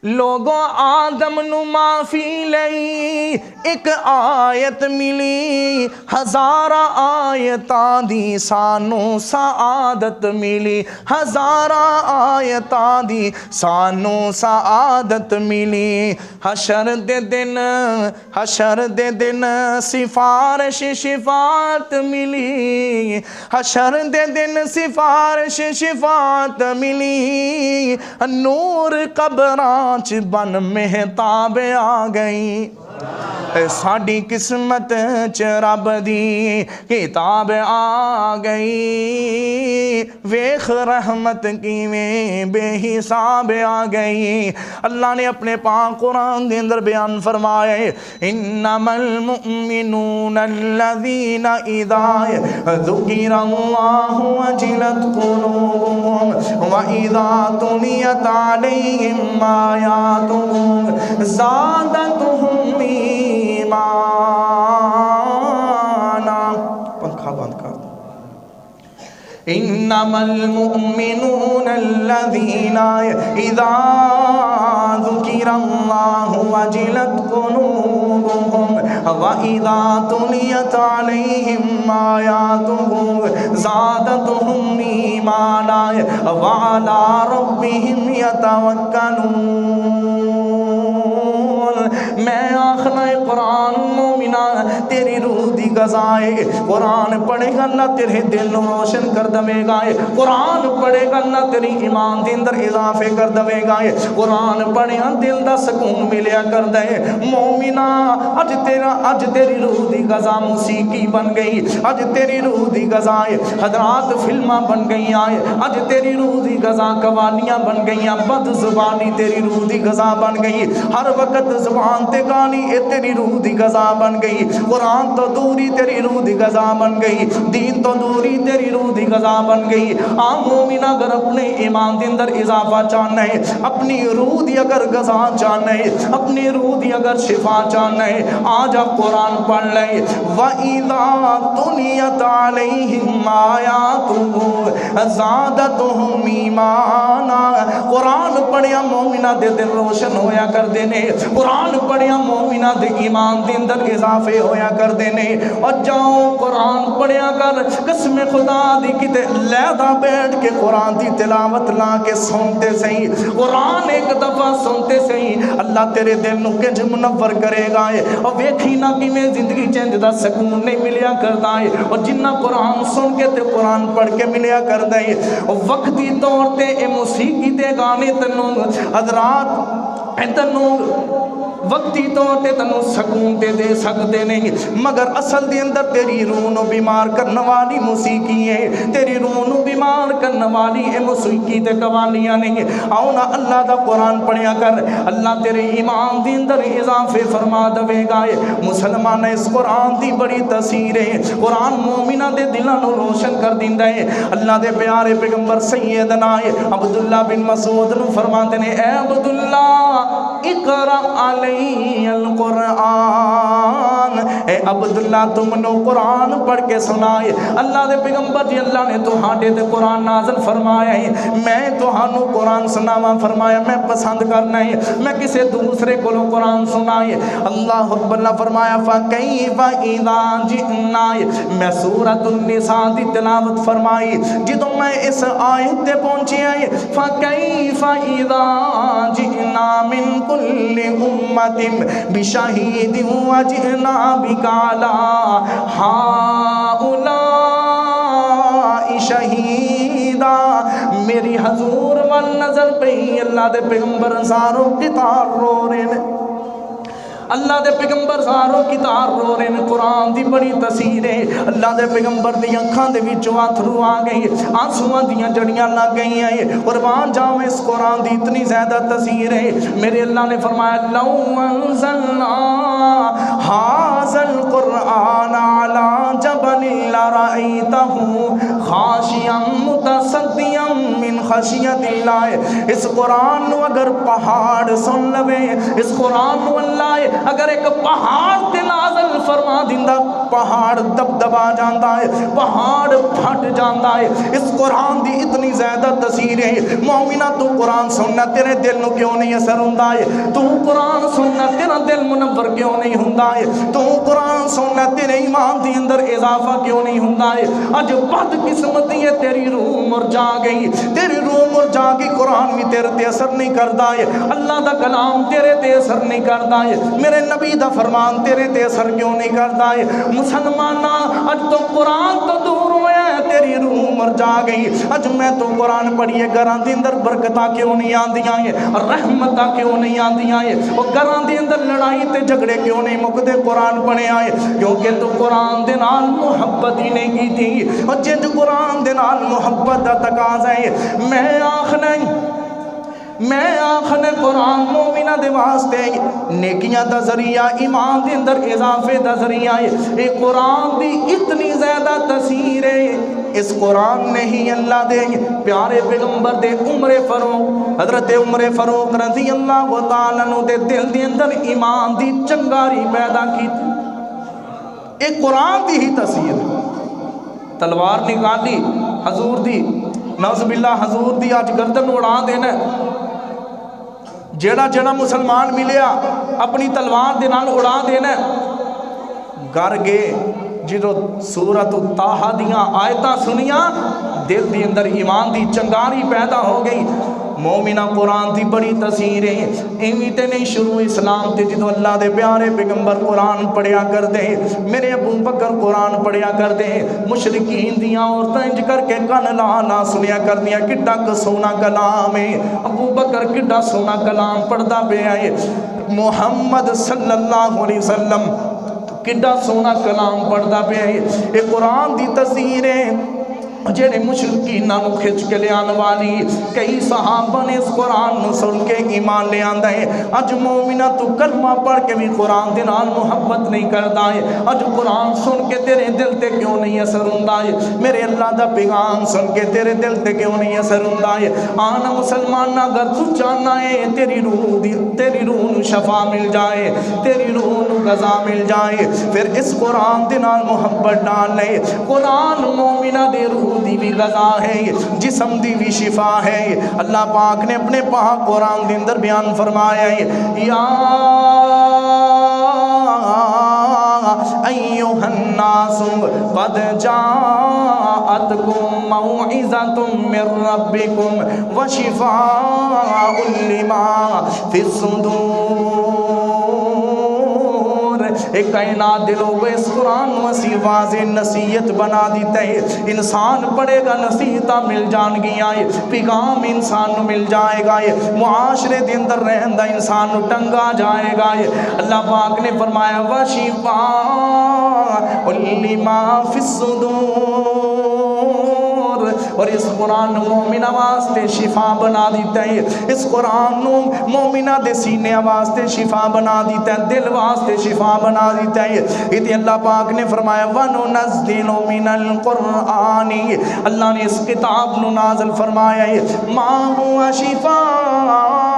لوگوں آدم نو معافی لئی ایک آیت ملی ہزارہ آیتاں دی سانو سعادت ملی ہزارہ آیتاں دی سانو سعادت ملی حشر دے دن سفارش شفاعت ملی حشر دے دن سفارش شفاعت ملی نور قبراں بن مہتاب آ گئی ساڑی قسمت چ رب دی کتاب آ گئی ویخ رحمت کیویں بے حساب آ گئی اللہ نے اپنے پاک قرآن دے اندر بیان فرمایا انما المؤمنون الذین اذا ذکر اللہ وجلت قلوبهم واذا تلیت علیہم آیاتہ زادتہم ایمانا پنکھا بند کر دو انما المؤمنون الذین اذا ذکر اللہ وجلت قلوبهم واذا تلیت علیہم آیاتہ زادتہم ایمانا وعلی ربہم یتوکلون میں آخنا قرآن مومنہ تیری روح دی غذائے قرآن پڑھے گا اللہ تیرے دل نو روشن کر دوے گا قرآن پڑھے گا اللہ تیری ایمان دے اندر اضافے کر دوے گا قرآن پڑھے گا دل دا سکون ملیا کر دے مومنہ اج تیری روح دی غذا موسیقی بن گئی اج تیری روح دی غذائے حضرات فلمہ بن گئی اج تیری روح دی غذا قوالیاں بن گئی بد زبانی تیری روح دی غذا بن گئی ہر وقت زبان تے گالی اے تیری روح دی غذا بن گئی قرآن تو دوری تیری روح دی غذا بن گئی دین تو دوری تیری روح دی غذا بن گئی مومن اگر اپنے ایمان دے اندر اضافہ چاہنا ہے اپنی روح دی اگر غذا چاہنا ہے اپنی روح دی اگر شفا چاہنا ہے آج آپ قرآن پڑھ لیں وَإِذَا تُلِيَتْ عَلَيْهِمْ آیَاتُهُ زَادَتْهُمْ ایمانا قرآن پڑھیا مومنہ دے دل روشن ہویا کر دینے قرآن پڑھیا مومنہ دے ایمان دے اندر اضافے ہویا کر دینے اور جاؤ قرآن پڑھیا کر قسم خدا دی کتے لیدہ بیٹھ کے قرآن دی تلاوت لا کے سنتے سہی قرآن ایک دفعہ سنتے سہی اللہ تیرے دل نو کنج منور کرے گا اور ویکھی نہ کہ میں زندگی چینج دا سکون نہیں ملیا کرتا ہے اور جنہ قرآن سن کے تے قرآن پڑھ کے ملیا کر دے وقتی طور تے اے موسیقی تے گانے تنوں حضرات تنوں وقتی طور تے تنوں سکون تے دے سکتے نہیں مگر اصل دے اندر تیری روح نو بیمار کرنے والی موسیقی ہے تیری روح نو بیمار کرنے والی اے موسیقی تے قوالیاں نہیں آؤ نا اللہ دا قرآن پڑھیا کر اللہ تیرے ایمان دے اندر اضافے فرما دوے گا مسلمان اس قرآن دی بڑی تاثیر ہے قرآن مومنہ دے دلوں نو روشن کر دیندا ہے اللہ دے پیارے پیغمبر سیدنا عبداللہ بن مسعود نو فرماندے نے اے عبداللہ اقرأ علی القرآن، اے عبداللہ تم نو قرآن پڑھ کے سنائے۔ اللہ دے پیغمبر جی اللہ نے تو ہاں دے قرآن نازل فرمایا ہے، میں تو ہانو قرآن سناواں فرمایا میں پسند کرنا ہے، میں کسے دوسرے کو قرآن سنائے۔ اللہ اکبر فرمایا فَكَيْفَ إِذَا جِئْنَا، میں سورۃ النساء دی تلاوت فرمائی، جدوں میں اس آیت تے پہنچی آئی فَكَيْفَ إِذَا جِئْنَا مِن كُلِّ أُمَّةٍ بِشَهِيدٍ وَجِئْنَا بِكَ عَلَىٰ هَٰؤُلَاءِ شَهِيدًا۔ میری حضور وال نظر پہ اللہ دے پیغمبر ساروں قطار رو رہے ہیں، اللہ دے پیغمبر ساروں قطار رو رہے ہیں۔ قرآن دی بڑی تاثیر ہے، اللہ دے پیغمبر دی اکھاں دے وچوں اتھرو آ گئی، آنسواں دیاں جڑیاں لگ گئی ہیں۔ قربان جاواں اس قرآن دی اتنی زیادہ تاثیر ہے، میرے اللہ نے فرمایا لو انزلنا ھذا القرآن علی جبل لرأیتہ خاشعا متصدعا من خشیۃ اللہ۔ اس قرآن نو اگر پہاڑ سن لوے، اس قرآن نو اللہ اگر ایک پہاڑ تے نازل فرما دیندا، پہاڑ دبدبا جاندا ہے، پہاڑ پھٹ جاندا ہے۔ اس قرآن دی اتنی زیادہ تاثیر ہے۔ مومنہ تو قرآن سننا تیرے دل نو کیوں نہیں اثر ہوندا ہے؟ تو قرآن سننا تیرا دل منور کیوں نہیں ہوندا ہے؟ تو قرآن سننا تیرے ایمان دی اندر اضافہ کیوں نہیں ہوندا ہے؟ اج بد قسمتی ہے تیری روح مرجا گئی، تیری روح مرجا گئی، قرآن بھی تیرے تے اثر نہیں کردا ہے، اللہ دا کلام تیرے تے اثر نہیں کردا ہے، میرے نبی دا فرمان تیرے تے اثر کیوں نہیں کردا ہے؟ مسلمانہ اج تو قرآن تو دور ہویا ہے، تیری روح مرجا گئی۔ اج میں تو قرآن پڑھیے گھراں دے اندر برکتاں کیوں نہیں آندیاں ہیں، رحمتاں کیوں نہیں آندیاں ہیں، اور گھراں دے اندر لڑائی تے جھگڑے کیوں نہیں مکدے قرآن پڑھے آئے؟ کیونکہ تو قرآن دے نال محبت ہی نہیں کی تھی، اور جنج قرآن دے نال محبت دا تقاضا ہے۔ میں آخنے قرآن مومنہ دے واسطے نیکیاں دا ذریعہ، ایمان دے اندر اضافے دا ذریعہ ہے۔ اے قرآن دی اتنی زیادہ تاثیر ہے، اس قرآن نے ہی اللہ دے پیارے پیغمبر دے عمر فاروق، حضرت عمر فاروق رضی اللہ تعالیٰ عنہ دے دل دے اندر ایمان دی چنگاری پیدا کی تھی۔ ایک قرآن دی ہی تاثیر ہے۔ تلوار نکالی حضور دی، نعوذ باللہ حضور دی آج گردن اڑا دینا، جیڑا جیڑا مسلمان ملیا اپنی تلوار دے نال اڑا دینا۔ گھر گئے جدو سورۃ طٰہٰ دیاں آیتاں سنیاں، دل دی اندر ایمان دی چنگاری پیدا ہو گئی۔ مومنہ قرآن دی بڑی تاثیر ہے۔ ایویں تے نہیں شروع اسلام تے جدو اللہ دے پیارے پیغمبر قرآن پڑھیا کر دے، میرے ابو بکر قرآن پڑھیا کر دے، مشرکین دیاں عورتاں انج کر کے کن لا لا سنیا کر دیا، کڈا سونا کلام ہے، ابو بکر کڈا سونا کلام پڑھدا پیا ہے، محمد صلی اللہ علیہ وسلم کڈا سونا کلام پڑھدا پیا ہے۔ اے قرآن دی تاثیر ہے۔ جڑے مشرکین نو کھچ کے لے آنے والی کئی صحابہ نے اس قرآن نو سن کے ایمان لے آندا ہے۔ اج مومنہ تو کلمہ پڑھ کے بھی قرآن دے نال محبت نہیں کردا ہے، اج قرآن سن کے تیرے دل تے کیوں نہیں اثر ہوندا ہے؟ میرے اللہ دا پیغام سن کے تیرے دل تے کیوں نہیں اثر ہوندا ہے؟ آنا مسلمان اگر تو چاہنا ہے تیری روح نو شفا مل جائے، تیری روح نو غذا مل جائے، پھر اس قرآن دے نال محبت ڈال لے۔ قرآن مومنہ دے روح دی بھی غذا ہے، جسم دی بھی شفا ہے۔ اللہ پاک نے اپنے پاک قرآن دے اندر بیان فرمایا ہے، یا ایھا الناس قد جاءتکم موعظۃ من ربکم وشفاء لما فی الصدور۔ ایک کائنات دلوں کو اس قرآن وسی واضح نصیحت بنا دیتا ہے۔ انسان پڑھے گا نصیحتاں مل جان گیا ہے، پیغام انسان نو مل جائے گا ہے، معاشرے دے اندر رہندا انسان نو ٹنگا جائے گا ہے۔ اللہ پاک نے فرمایا وشفاء لما فی الصدور، اور اس قرآن مومنہ واسطے شفا بنا دیتا ہے، اس قرآن مومنہ دے سینے واسطے شفا بنا دیتا ہے، دل واسطے شفا بنا دیتا ہے۔ یہ اللہ پاک نے فرمایا وَنُنَزِّلُ مِنَ الْقُرْآنِ، اللہ نے اس کتاب نو نازل فرمایا ہے، مَا هُوَ شِفَاءٌ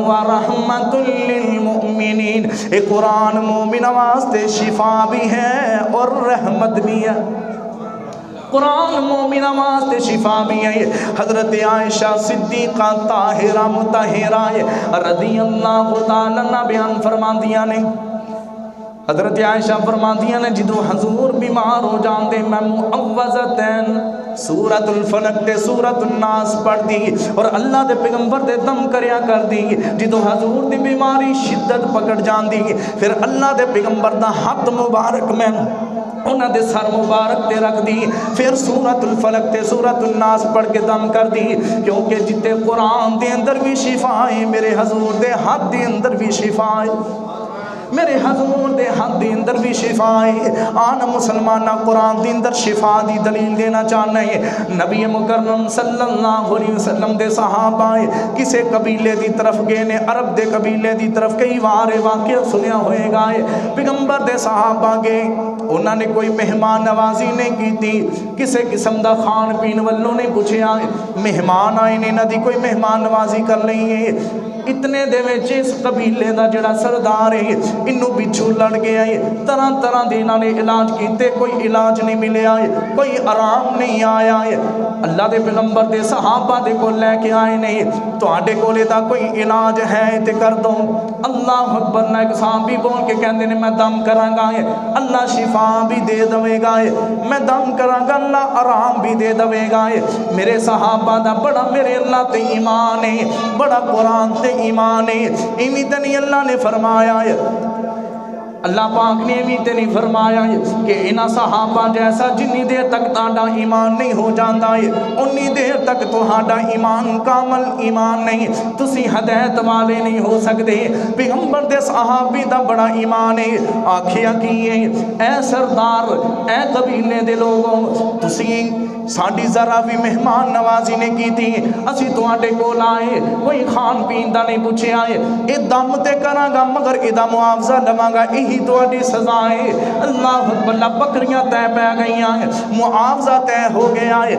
ورحمۃ للمؤمنین، یہ قرآن مومن واسطے شفا بھی ہے اور رحمت بھی ہے۔ قرآن مومن واسطے شفا بھی ہے۔ حضرت عائشہ صدیقہ طاہرہ مطہرہ رضی اللہ تعالی عنہ بیان فرماندیاں نے، حضرت عائشہ فرماندیاں نے جدو حضور بیمار ہو جاندے میں معوذتین سورۃ الفلق تے سورۃ الناس پڑھ دی اور اللہ دے پیغمبر دے دم کریا کر دی۔ جدو حضور دی بیماری شدت پکڑ جاندی پھر اللہ دے پیغمبر دا ہاتھ مبارک میں انہاں دے سر مبارک تے رکھ دی، پھر سورۃ الفلق تے سورۃ الناس پڑھ کے دم کر دی، کیونکہ جتے قرآن دے اندر بھی شفا ہے میرے حضور دے ہاتھ دے اندر بھی شفا ہے، میرے حضور دے ہاتھ دے اندر بھی شفا ہے۔ آن مسلمانہ قرآن دے اندر شفا دی دلیل دینا چاہنا ہے۔ نبی مکرم صلی اللہ علیہ وسلم دے صحابہ کسے قبیلے دی طرف گئے نے، عرب دے قبیلے دی طرف کئی وارے واقعہ سنیا ہوئے گا ہے، پیغمبر دے صحابہ گئے، انہوں نے کوئی مہمان نوازی نہیں کی تھی، کسے قسم دا کھان پین والوں نے پوچھے آئے مہمان آئے نے نہ دی کوئی مہمان نوازی کر لئی ہے۔ اتنے دے وچ اس قبیلے دا جڑا سردار ہے انہوں بچھو لڑ گیا ہے، طرح طرح دے انہوں نے علاج کیتے، کوئی علاج نہیں ملیا ہے، کوئی آرام نہیں آیا ہے۔ اللہ دے پیغمبر دے صحابہ دے کو لے کے آئے نہیں، تو آڈے کو لے دا کوئی علاج ہے تے کر دو۔ اللہ اکبر نہ ایک صحابی بول کے کہندے نے میں دم کران گا ہے اللہ شفا بھی دے دوے گا ہے، میں دم کران گا اللہ آرام بھی دے دوے گا ہے۔ میرے صحابہ دا بڑا میرے اللہ تے ایمان ہے، بڑا قرآن تے ایمان ہے، ایمی تے نہیں اللہ نے فرمایا ہے، اللہ پاک نے بھی تے نہیں فرمایا ہے کہ انہاں صحابہ جیسا جنی دیر تک تہاڈا ایمان نہیں ہو جاندا ہے انی دیر تک تہاڈا ایمان کامل ایمان نہیں، تسی ہدایت والے نہیں ہو سکتے۔ پیغمبر دے صحابی دا بڑا ایمان ہے، آکھیا کیے اے سردار اے قبیلے دے لوگوں تسی ساڈی ذرا بھی مہمان نوازی نے کی تھی، اسی تواڈے کول آئے کوئی کھان پین دا نہیں پوچھے آئے، اے دم تے کراں گا مگر ادا معاوضہ لواں گا، یہی تواڈی سزا ہے۔ اللہ اکبر، بکریاں طے پہ گئیاں ہیں، معاوضہ طے ہو گیا ہے۔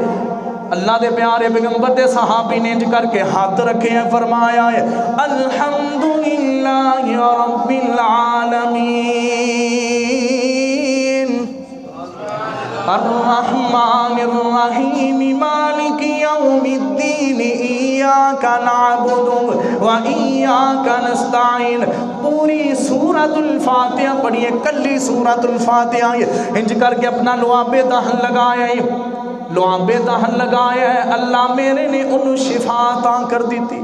اللہ دے پیارے پیغمبر دے صحابی نے انج کر کے ہاتھ رکھے ہیں، فرمایا ہے الحمدللہ رب العالمین الرحمن الرحیم مالک یوم الدین ایاک نعبد و ایاک نستعین۔ پوری سورۃ الفاتحہ پڑھیے، کلی سورۃ الفاتحہ انج کر کے اپنا لعاب دہن لگایا ہے، لعاب دہن لگایا ہے، اللہ میرے نے انہوں شفا عطا کر دی تھی،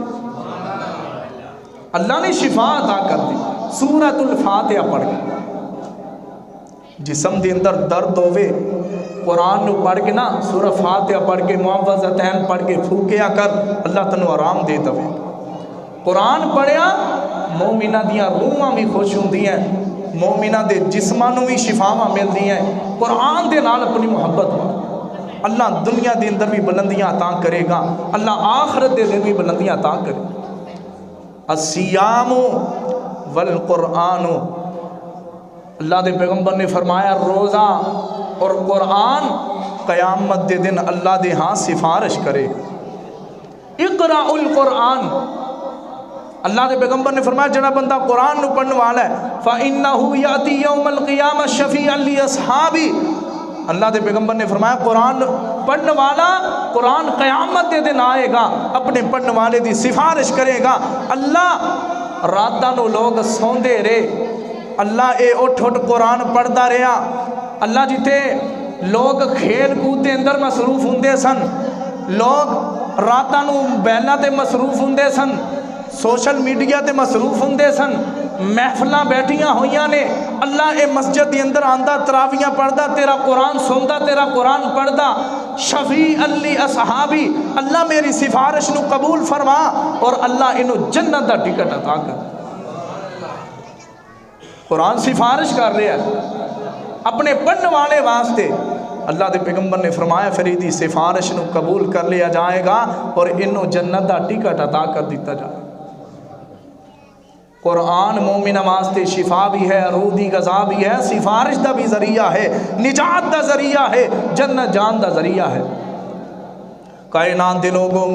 اللہ نے شفا عطا کر دی۔ سورۃ الفاتحہ پڑھ کے جسم دے اندر درد ہوئے قرآن نو پڑھ کے نا سورہ فاتحہ پڑھ کے معوذتین پڑھ کے پھوکیا کر، اللہ تنو آرام دے دوے۔ قرآن پڑھیا مومنہ دیاں روحاں بھی خوش ہوندی ہیں، مومنہ دے جسمانوں بھی شفاواں ملدی ہیں، قرآن دے نال اپنی محبت ہو۔ اللہ دنیا دے اندر بھی بلندیاں عطا کرے گا، اللہ آخرت دے دن بھی بلندیاں عطا کرے گا۔ الصیام والقرآن، اللہ دے پیغمبر نے فرمایا روزہ اور قرآن قیامت دے دن اللہ دے ہاں سفارش کرے گا۔ اقرأ القرآن، اللہ دے پیغمبر نے فرمایا جڑا بندہ قرآن نو پڑھنے والا ہے فَإِنَّهُ يَأْتِي يَوْمَ الْقِيَامَةِ شَفِيعًا لِأَصْحَابِهِ، اللہ دے پیغمبر نے فرمایا قرآن پڑھنے والا قرآن قیامت دے دن آئے گا، اپنے پڑھنے والے دی سفارش کرے گا۔ اللہ راتاں نو لوگ سوندے رہے، اللہ اے اٹھ اٹھ قرآن پڑھدا رہا، اللہ جتے لوگ کھیل کود دے اندر مصروف ہوندے سن، لوگ راتاں نو بیلاں تے مصروف ہوندے سن، سوشل میڈیا تے مصروف ہوندے سن، محفلاں بیٹھیاں ہویاں نے، اللہ اے مسجد دے اندر آندا تراویاں پڑھدا، تیرا قرآن سندا، تیرا قرآن پڑھدا، شفیع لی اصحابی، اللہ میری سفارش نو قبول فرما اور اللہ انو جنت دا ٹکٹ عطا کر۔ قرآن سفارش کر رہا ہے اپنے پڑھنے والے واسطے، اللہ دے پیغمبر نے فرمایا فریدی سفارش نو قبول کر لیا جائے گا اور انو جنت دا ٹکٹ عطا کر دیتا جائے۔ قرآن مومن واسطے شفا بھی ہے، روح دی غذا بھی ہے، سفارش دا بھی ذریعہ ہے، نجات دا ذریعہ ہے، جنت جان دا ذریعہ ہے۔ کائنات دے لوگوں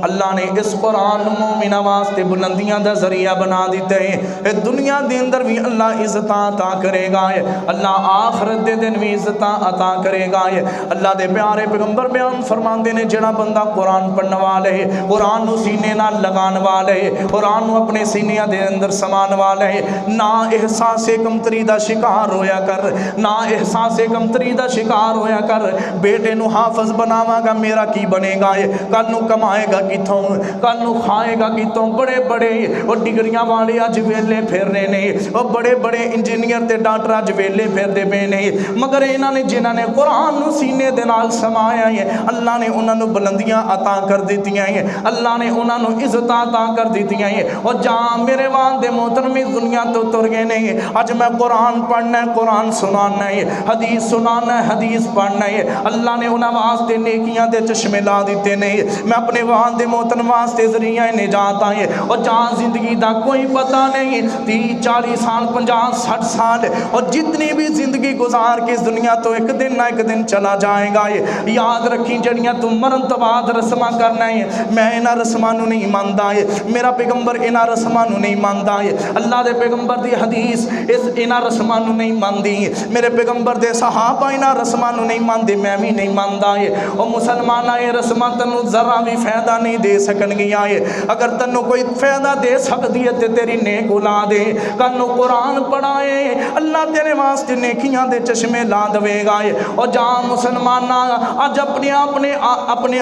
اللہ نے اس قرآن مومنہ واسطے بلندیاں دا ذریعہ بنا دیتے ہیں. اے دنیا دے اندر بھی اللہ عزتاں عطا کرے گا, اللہ آخرت دے دن بھی عزتاں عطا کرے گا. اللہ دے پیارے پیغمبر بیان فرماندے نے جڑا بندہ قرآن پڑھنے والے ہے, قرآن نو سینے نال لگان والے ہے, قرآن نو اپنے سینے دے اندر سمان والے ہے, نہ احساس کمتری دا شکار ہویا کر, نہ احساس کمتری دا شکار ہویا کر. بیٹے نو حافظ بناواں گا میرا کی بنے گا, کل نو کمائے گا کتوں, کل نو کھائے گا کتوں. بڑے بڑے اور ڈگریاں والے اج ویلے پھر رہے نے, اور بڑے بڑے انجینئر تے ڈاکٹر اج ویلے پھر دے پے نے, مگر انہاں نے جنہاں نے قرآن نو سینے دے نال سمایا ہے اللہ نے انہاں نو بلندیاں عطا کر دتیاں ہیں, اللہ نے انہاں نو عزت عطا کر دتیاں ہیں. اور جہاں میرے والد محترم دنیا تو تر گئے نہیں, اج میں قرآن پڑھنا ہے, قرآن سنانا ہے, حدیث سنانا ہے, حدیث پڑھنا ہے. اللہ نے انہاں واسطے نیکیاں دے چشمے لا دیتے نہیں. میں اپنے والد محترم واسطے ذریعہ نجات آئے, اور جہاں زندگی دا کوئی پتہ نہیں, 30-40 سال 50-60 سال اور جتنی بھی زندگی گزار کے اس دنیا تو ایک دن نہ ایک دن چلا جائے گا. یاد رکھیں جڑیاں تم مرن تو بعد رسماں کرنا ہے, میں انہاں رسماں نو نہیں ماندا ہے, میرا پیغمبر انہاں رسماں نو نہیں ماندا ہے, اللہ دے پیغمبر دی حدیث اس انہاں رسماں نو نہیں ماندی, میرے پیغمبر دے صحابہ انہاں رسماں نو نہیں ماندے, میں بھی نہیں ماندا ہے. او مسلماناں یہ رسماں تنو ذرا بھی فائدہ نہیں دے سکن گیا ہے. اگر تنو کوئی فائدہ دے سکتی ہے تے تیری نیک اولاد ہے, کنو قرآن پڑھائے اللہ تیرے واسطے نیکیاں دے چشمے لا دوے گا. اور جہاں مسلماناں اج اپنے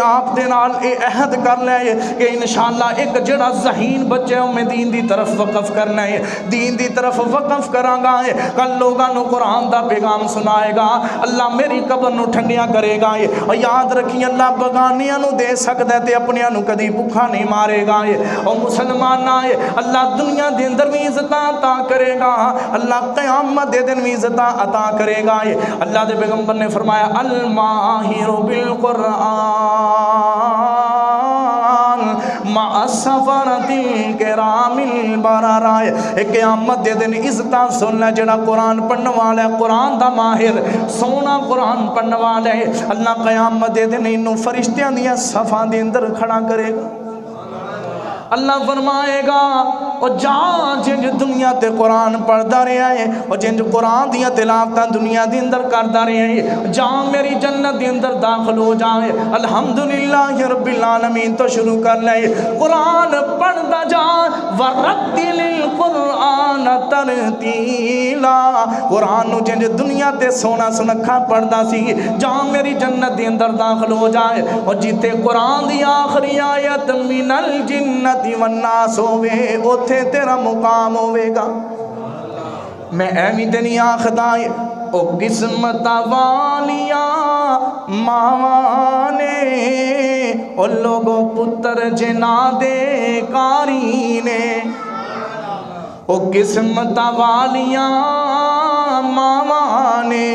آپ دے نال اے عہد کر لے کہ انشاءاللہ ایک جڑا ذہین بچے میں دین دی طرف وقف کرنا ہے, دین دی طرف وقف کراں گا, کل لوگاں نو قرآن دا پیغام سنائے گا, اللہ میری قبر نو ٹھنڈیاں کرے گا. اور یاد رکھیں اللہ بغانیاں نو دے سکدا تے اپنیاں نو کدی بھوکا نہیں مارے گا. اور مسلمان آئے اللہ دنیا دے اندر بھی عزت عطا کرے گا, اللہ قیامت دے دن بھی عزت عطا کرے گا. اللہ دے پیغمبر نے فرمایا الماہر بالقرآن مع السفرۃ الکرام البررہ. قیامت دے دن عزت سننا جڑا قرآن پڑھنے والا ہے, قرآن دا ماہر سونا قرآن پڑھنے والا ہے, اللہ قیامت دے دن انہوں فرشتیاں دیا صفاں دے اندر کھڑا کرے گا. اللہ فرمائے گا اور جہاں جنج دنیا تے قرآن پڑھدا رہا ہے, اور جنج قرآن دیا تلاوتاں دنیا دے اندر کردا رہا ہے, جہاں میری جنت دے اندر داخل ہو جائے الحمدللہ رب العالمین تو شروع کر لے, قرآن پڑھدا جا ورتل القرآن ترتیلا. قرآن نو جنج دنیا تے سونا سنکھا پڑھدا سی, جہاں میری جنت دے اندر داخل ہو جائے, اور جیتے قرآن دی آخری آیت من الجنت والناس ہوئے اوتھے تیرا مقام ہوئے گا. میں ایمی دنی آخدائے او قسمت والیاں ماوانے, او لوگوں پتر جنا دے کارینے, او قسمت والیاں ماوانے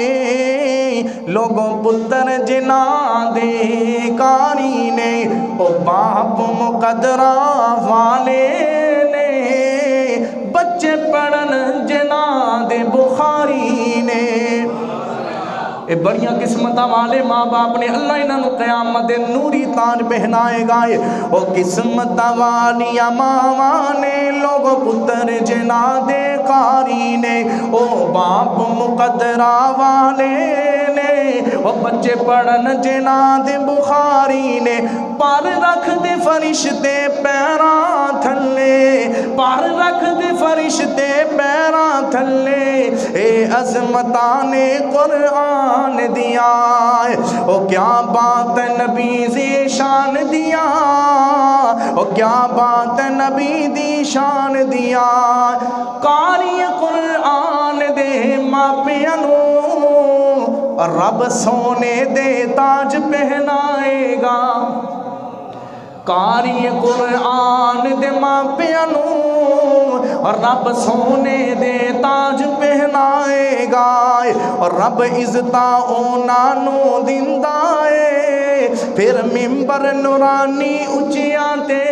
لوگوں پتر جنا دے کارینے, او باپ مقدرہ والے نے بچے پڑھن جنا دے بخاری نے. اے بڑیاں قسمتہ والے ماں باپ نے, اللہ انہاں نو قیامت نوری تاج پہنائے گا. او قسمتہ والیاں ماں نے لوگوں پتر جنا دے کاری نے, او باپ مقدرہ والے نے, او بچے پڑھن جنا دے بخاری نے. پر رکھ دے فرشتے پیراں تھلے, پر رکھ دے فرشتے پیراں تھلے, اے عظمتان قرآن دیا. او کیا بات نبی دی شان دیا, او کیا بات نبی دی شان دیا. قاری قرآن دے ماپیاں نو رب سونے دے تاج پہنائے گا. قاری قرآن دے ماپیاں نو رب سونے دے تاج پہنائے گا. اور رب عزتاں اونا نو دیندا اے, پھر ممبر نورانی اچیاں تے,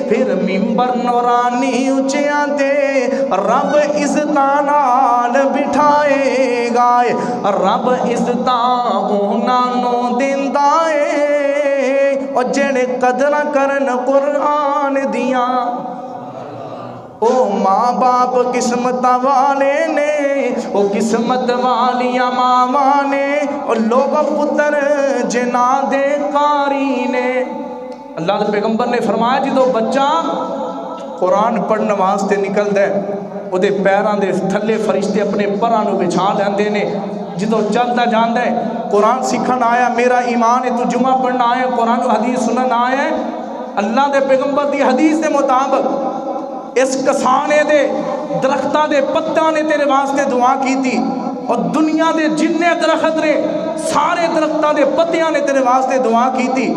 پھر ممبر نورانی اچیاں تے رب عزتاں نال بٹھائے گا. رب عزتاں اونا نو دیندا اے, اور جڑے قدر کرن قرآن دیاں او ماں باپ قسمت والے نے، او قسمت والیاں ماواں نے، اور لوگ پتر جنا دے قاری نے۔ اللہ دے پیغمبر نے فرمایا جدو بچہ قرآن پڑھنے واسطے نکل دے او دے پیران دے تھلے فرشتے اپنے پرانو بچھا لیندے نے، جدو چلتا جاندے قرآن سکھن آیا میرا ایمان ہے، تو جمعہ پڑھنا آیا، قرآن و حدیث سنن آیا ہے، اللہ دے پیغمبر دی حدیث دے مطابق اس کسانے دے درختہ دے پتہ نے تیرے واسطے دعا کی تھی، اور دنیا دے جننے درخت نے سارے درختہ دے پتیاں نے تیرے واسطے دعا کی تھی،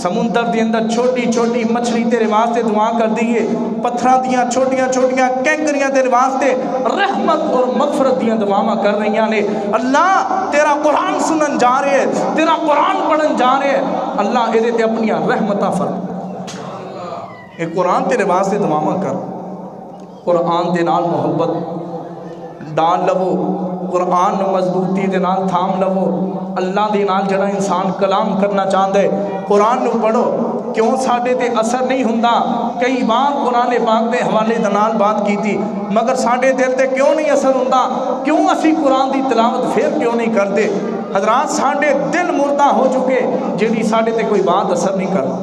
سمندر دے اندر چھوٹی چھوٹی مچھلی تیرے واسطے دعا کر دیئے، پتھراں دیاں چھوٹیاں چھوٹیاں کینکریاں تیرے واسطے رحمت اور مغفرت دیاں دعاواں کر رہی ہیں۔ اللہ تیرا قرآن سنن جا رہے ہیں، تیرا قرآن پڑھن جا رہے ہیں، اللہ ایدے تے اپنی رحمتہ فرما، ایک قرآن تیرے واسطے دعاواں کر، قرآن دے نال محبت ڈال لو، قرآن مضبوطی دے نال تھام لو، اللہ دے نال جڑا انسان کلام کرنا چاہتا ہے قرآن نو پڑھو، کیوں ساڑھے تے اثر نہیں ہوندا؟ کئی بار قرآن پاک دے حوالے دے نال بات کی تھی، مگر ساڑھے دل تے کیوں نہیں اثر ہوندا؟ کیوں اسی قرآن دی تلاوت پھر کیوں نہیں کرتے؟ حضرات ساڑھے دل مردہ ہو چکے جیڑی ساڑھے تے کوئی بات اثر نہیں کرتا۔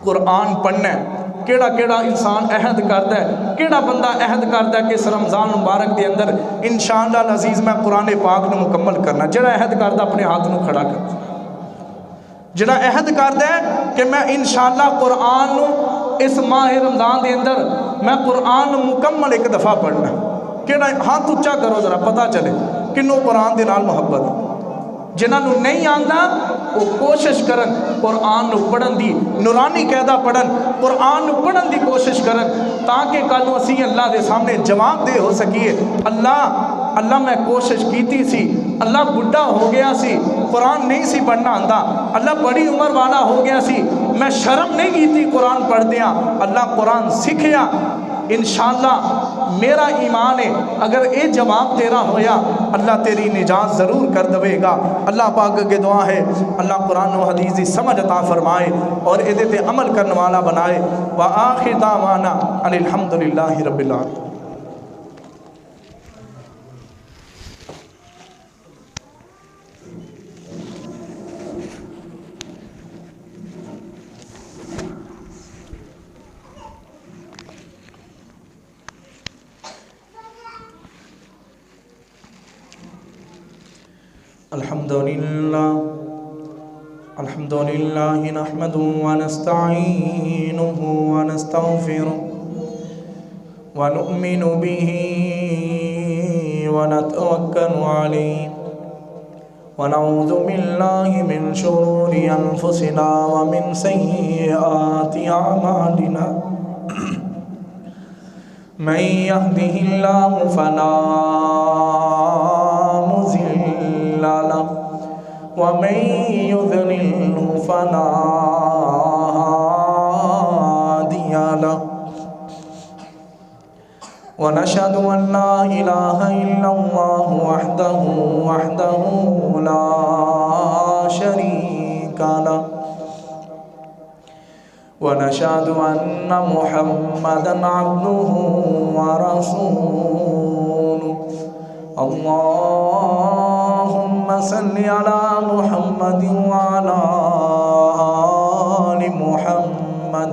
قرآن پڑھنا ہے، کیڑا کیڑا انسان عہد کرتا ہے، کیڑا بندہ عہد کرتا ہے کہ اس رمضان مبارک دے اندر انشاءاللہ العزیز میں قرآن پاک نو مکمل کرنا، جڑا عہد کرتا اپنے ہاتھ نو کھڑا کر، جڑا عہد کرتا ہے کہ میں انشاءاللہ قرآن نو اس ماہ رمضان دے اندر میں قرآن نو مکمل ایک دفعہ پڑھنا، کیڑا ہاتھ اچھا کرو ذرا پتہ چلے کنو قرآن دے نال محبت، جنہاں نو نہیں آندا وہ کوشش کرن قرآن نو پڑھن دی، نورانی قیدہ پڑھن، قرآن نو پڑھن دی کوشش کرن، تاکہ کل اسی اللہ دے سامنے جواب دے ہو سکیے، اللہ میں کوشش کیتی سی، اللہ بڑھا ہو گیا سی، قرآن نہیں سی پڑھنا آندا، اللہ بڑی عمر والا ہو گیا سی، میں شرم نہیں کیتی قرآن پڑھ دیا، اللہ قرآن سکھیا، انشاءاللہ میرا ایمان ہے اگر اے جواب تیرا ہویا اللہ تیری نجات ضرور کر دوے گا۔ اللہ پاک کے دعا ہے اللہ قرآن و حدیث دی سمجھ عطا فرمائے اور ایدے تے عمل کرنے والا بنائے۔ وآخر دعوانا ان الحمدللہ رب العالمین۔ الحمد لله نحمده ونستعينه ونستغفره ونؤمن به ونتوكل عليه ونعوذ بالله من شرور أنفسنا ومن سيئات أعمالنا من يهده الله فلا مضل له ومن يضلله فلا هادي له ونشهد أن لا إله إلا الله وحده لا شريك له ونشهد أن محمدًا عبده ورسوله اللهم صل على محمد وعلى آل محمد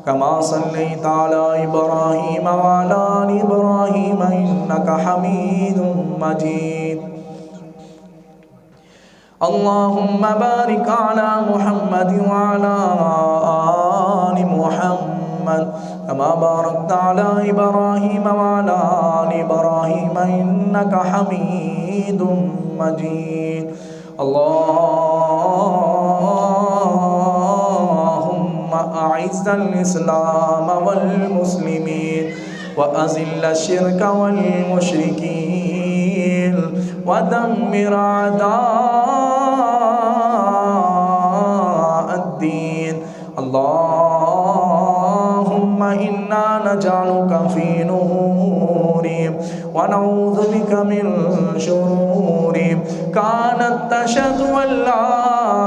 كما صليت على إبراهيم وعلى آل إبراهيم إنك حميد مجيد اللهم بارك على محمد وعلى آل محمد كما باركت على إبراهيم وعلى آل إبراهيم إنك حميد مجيد اللهم أعز الإسلام والمسلمين وأذل الشرك والمشركين ودمر أعداء الدين اللهم إنا نجعلك في نور ونعوذ بك من شرور كانت تشهد أن لا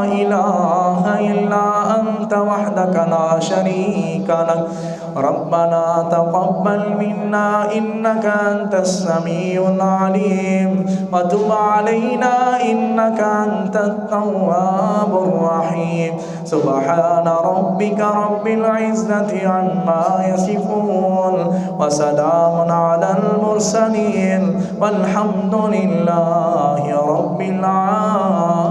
إله إلا أنت وحدك لا شريك لك ربنا تقبل منا إنك أنت السميع العليم وتب علينا إنك أنت التواب الرحيم سبحان ربك رب العزة عما يصفون وسلام على المرسلين والحمد لله رب العالمين.